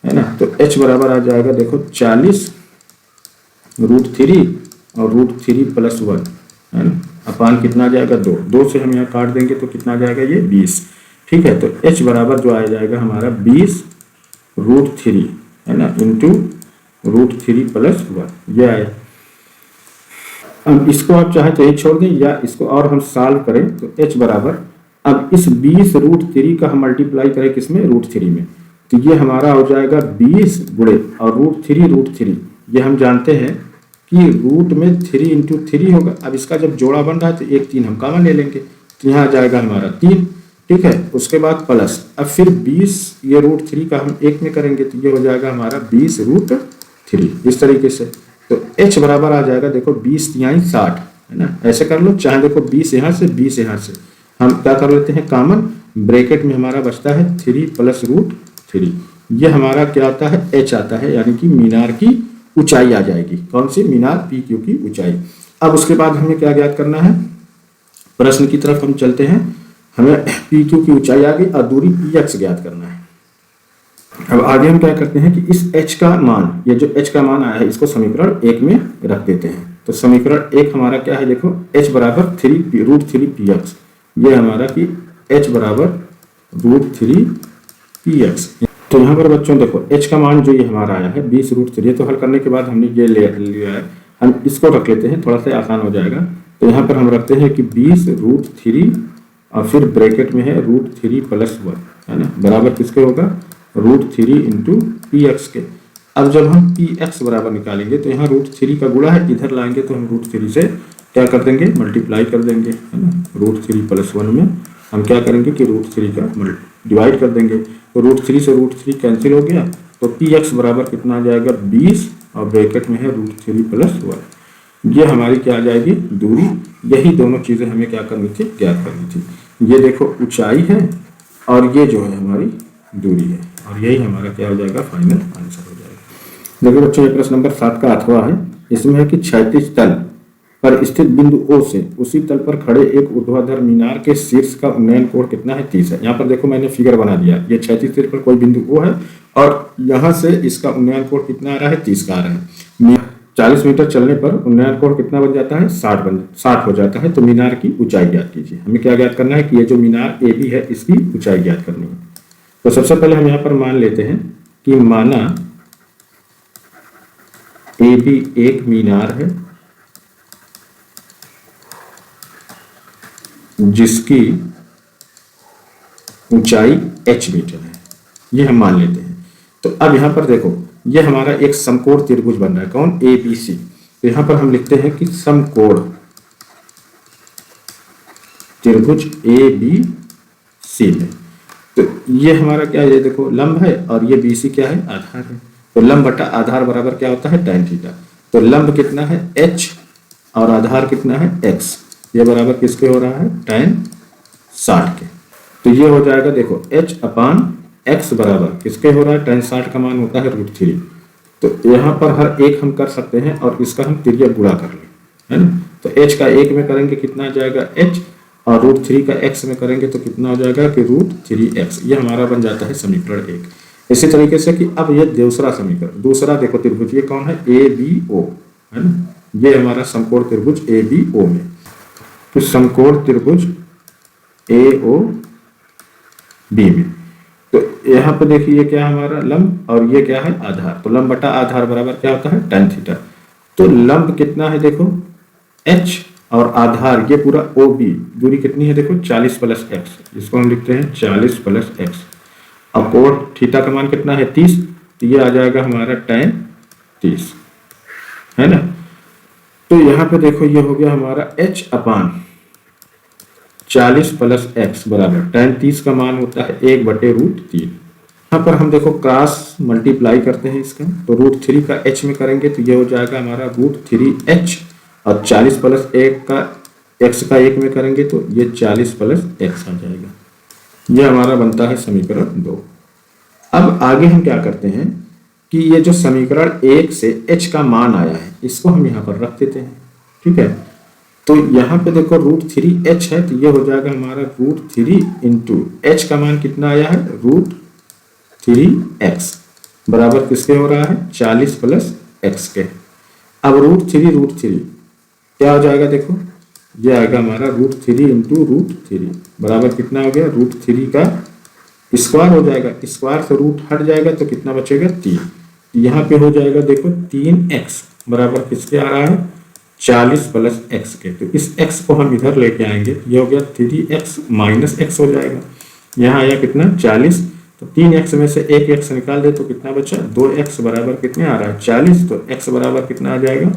है ना। तो h बराबर आ जाएगा देखो 40√3 और √3 + 1 है ना, अपान कितना आ जाएगा, 2 से हम यहाँ काट देंगे तो कितना आ जाएगा, ये 20, ठीक है। तो h बराबर जो आ जाएगा हमारा 20√3 है ना, इंटू √3 + 1, ये आया। अब इसको आप चाहे तो h छोड़ दें या इसको और हम सॉल्व करें तो h बराबर, अब इस 20√3 का हम मल्टीप्लाई करें किसमें, √3 में, तो ये हमारा हो जाएगा 20 गुणे और √3, ये हम जानते हैं कि रूट में 3 × 3 होगा। अब इसका जब जोड़ा बन रहा है तो 1 3 हम कॉमन ले लेंगे, तो यहाँ आ जाएगा हमारा 3, ठीक है। उसके बाद प्लस, अब फिर 20 ये √3 का हम 1 में करेंगे तो ये हो जाएगा हमारा 20√3 इस तरीके से। तो h बराबर आ जाएगा देखो 20 तिहाई 60, है ना, ऐसे कर लो। चाहे देखो 20 यहाँ से 20 यहाँ से हम क्या कर लेते हैं कॉमन, ब्रैकेट में हमारा बचता है 3 + √3। ये हमारा क्या आता है h आता है, यानी कि मीनार की ऊंचाई आ जाएगी। कौन सी? मीनार PQ की ऊंचाई। अब उसके बाद हमें क्या ज्ञात करना है, प्रश्न की तरफ हम चलते हैं। हमें PQ की ऊंचाई आ गई और दूरी PX ज्ञात करना है। अब आगे हम क्या करते हैं कि इस h का मान, ये जो h का मान आया है इसको समीकरण 1 में रख देते हैं। तो समीकरण 1 हमारा क्या है, देखो h बराबर 3√3px, ये हमारा कि h बराबर √3px। तो यहाँ पर बच्चों देखो h का मान जो ये हमारा आया है 20√3, तो हल करने के बाद हमने ये ले लिया है, हम इसको रख लेते हैं, थोड़ा सा आसान हो जाएगा। तो यहाँ पर हम रखते हैं कि 20√3 और फिर ब्रैकेट में है √3 + 1, है ना, बराबर किसके होगा, √3 × px के। अब जब हम px बराबर निकालेंगे तो यहाँ √3 का गुणा है, इधर लाएंगे तो हम √3 से क्या कर देंगे, मल्टीप्लाई कर देंगे, है ना। √3 + 1 में हम क्या करेंगे कि √3 का डिवाइड कर देंगे, तो √3 से √3 कैंसिल हो गया, तो px बराबर कितना आ जाएगा 20 और ब्रैकेट में है √3 + 1। ये हमारी क्या आ जाएगी दूरी। यही दोनों चीज़ें हमें क्या करनी थी, ज्ञात करनी थी। ये देखो ऊंचाई है और ये जो है हमारी दूरी है, और यही हमारा क्या हो जाएगा, फाइनल आंसर हो जाएगा। देखो बच्चों ये प्रश्न नंबर 7 का 8वां है। इसमें है कि क्षैतिज तल पर स्थित बिंदु O से उसी तल पर खड़े एक ऊर्ध्वाधर मीनार के शीर्ष का उन्नयन कोण कितना है, 30 है। यहाँ पर देखो मैंने फिगर बना दिया, ये क्षैतिज तल पर कोई बिंदु O है और यहाँ से इसका उन्नयन कोण कितना आ रहा है, 30 का आ रहा है। 40 मीटर चलने पर उन्नयन कोण कितना बन जाता है, 60 हो जाता है। तो मीनार की ऊंचाई ज्ञात कीजिए। हमें क्या ज्ञात करना है कि ये जो मीनार AB है इसकी ऊंचाई ज्ञात करनी है। तो सबसे पहले हम यहाँ पर मान लेते हैं कि माना AB एक मीनार है जिसकी ऊंचाई h मीटर है, ये हम मान लेते हैं। तो अब यहाँ पर देखो ये हमारा एक समकोण त्रिभुज बन रहा है, कौन, ABC। तो यहाँ पर हम लिखते हैं कि समकोण त्रिभुज ABC में, तो ये हमारा क्या है, देखो लंब है और ये BC क्या है, आधार है। तो लंब बटा आधार बराबर क्या होता है, tan थीटा। तो लंब कितना है h और आधार कितना है x, ये बराबर किसके हो रहा है, tan 60 के। तो ये हो जाएगा देखो h/x बराबर किसके हो रहा है, tan 60 का मान होता है √3। तो यहाँ पर हर एक हम कर सकते हैं और इसका हम तिर्यक गुणा कर लें, है ना। तो h का 1 में करेंगे कितना आ जाएगा h, और √3 का x में करेंगे तो कितना हो जाएगा कि √3x। ये हमारा बन जाता है समीकरण 1। इसी तरीके से कि अब ये दूसरा समीकरण, दूसरा देखो त्रिभुज ये कौन है, ABO, है ना, ये हमारा समकोण त्रिभुज ABO में। तो समकोण त्रिभुज AOB में, तो यहाँ पे देखिए क्या हमारा लंब और ये क्या है, आधार। तो लंब बटा आधार बराबर क्या होता है, tan थीटा। तो लंब कितना है देखो h और आधार ये पूरा OB, दूरी कितनी है देखो 40 + x, इसको हम लिखते हैं 40 + x। और कोण थीटा का मान कितना है 30, तो ये आ जाएगा हमारा tan 30, है ना। तो यहाँ पे देखो ये हो गया हमारा h/40 + x बराबर tan 30 का मान होता है 1/√3। यहाँ पर हम देखो क्रॉस मल्टीप्लाई करते हैं इसका, तो √3 का h में करेंगे तो ये हो जाएगा हमारा √3h, और 40 + 1 का x का 1 में करेंगे तो ये 40 + x आ जाएगा। ये हमारा बनता है समीकरण 2। अब आगे हम क्या करते हैं कि ये जो समीकरण 1 से h का मान आया है इसको हम यहाँ पर रख देते हैं, ठीक है। तो यहाँ पे देखो √3h है, तो ये हो जाएगा हमारा √3 × h का मान कितना आया है, √3x बराबर किसके हो रहा है, 40 + x के। अब √3 क्या हो जाएगा, देखो ये आएगा हमारा √3 × √3 बराबर कितना हो गया, √3 का स्क्वायर हो जाएगा, स्क्वायर से रूट हट जाएगा तो कितना बचेगा, 3। यहाँ पे हो जाएगा देखो 3x बराबर किसके आ रहा है, 40 + x के। तो इस x को हम इधर लेके आएंगे, ये हो गया 3x - x हो जाएगा। यहाँ आया कितना 40, तो 3x में से एक x निकाल दे तो कितना बचा, 2x बराबर कितने आ रहा है 40। तो x बराबर कितना आ जाएगा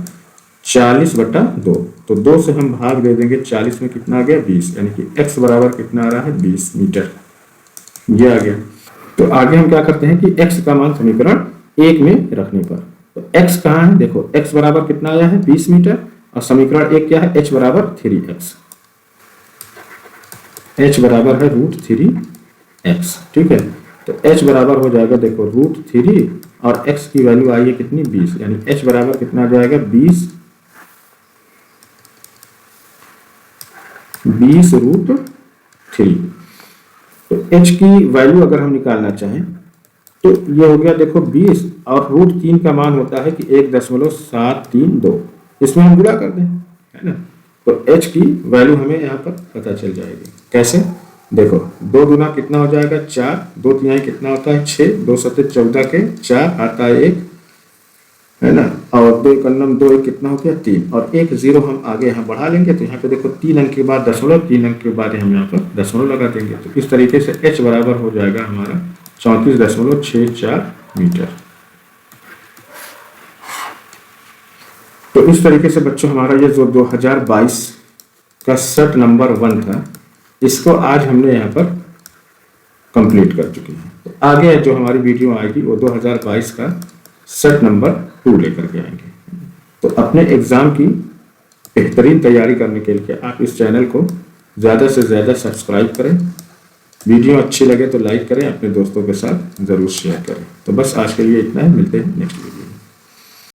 40/2। तो 2 से हम भाग दे देंगे 40 में, कितना आ गया 20, यानी कि x बराबर कितना आ रहा है 20 मीटर, ये आ गया। तो आगे हम क्या करते हैं कि x का मान समीकरण 1 में रखने पर, तो x कहाँ है, देखो x बराबर कितना आया है 20 मीटर, और समीकरण 1 क्या है, h बराबर 3x, h बराबर है √3x, ठीक है। तो h बराबर हो जाएगा देखो √3 और x की वैल्यू आई है कितनी 20, यानी h बराबर कितना आ जाएगा 20√3। तो h की वैल्यू अगर हम निकालना चाहें तो ये हो गया देखो 20 और √3 का मान होता है कि 1.732, इसमें हम गुणा कर दें, है ना। तो h की वैल्यू हमें यहाँ पर पता चल जाएगी। कैसे, देखो 2 गुना कितना हो जाएगा 4, 2 तिहाई कितना होता है 6, 2 सत्ते 14 के 4 आता है 1, है ना, और 2 कन्नम 2 1 कितना हो गया 3, और 1 0 हम आगे यहाँ बढ़ा लेंगे। तो यहाँ पे देखो 3 अंक के बाद दशमलव, 3 अंक के बाद हम यहाँ पर दशमलव लगा देंगे। तो इस तरीके से h बराबर हो जाएगा हमारा 34.64 मीटर। तो इस तरीके से बच्चों हमारा ये जो 2022 का सेट नंबर 1 था, इसको आज हमने यहाँ पर कंप्लीट कर चुके हैं। तो आगे जो हमारी वीडियो आएगी वो 2022 का सेट नंबर 2 लेकर के आएंगे। तो अपने एग्जाम की बेहतरीन तैयारी करने के लिए आप इस चैनल को ज़्यादा से ज़्यादा सब्सक्राइब करें, वीडियो अच्छी लगे तो लाइक करें, अपने दोस्तों के साथ ज़रूर शेयर करें। तो बस आज के लिए इतना है, मिलते हैं नेक्स्ट वीडियो।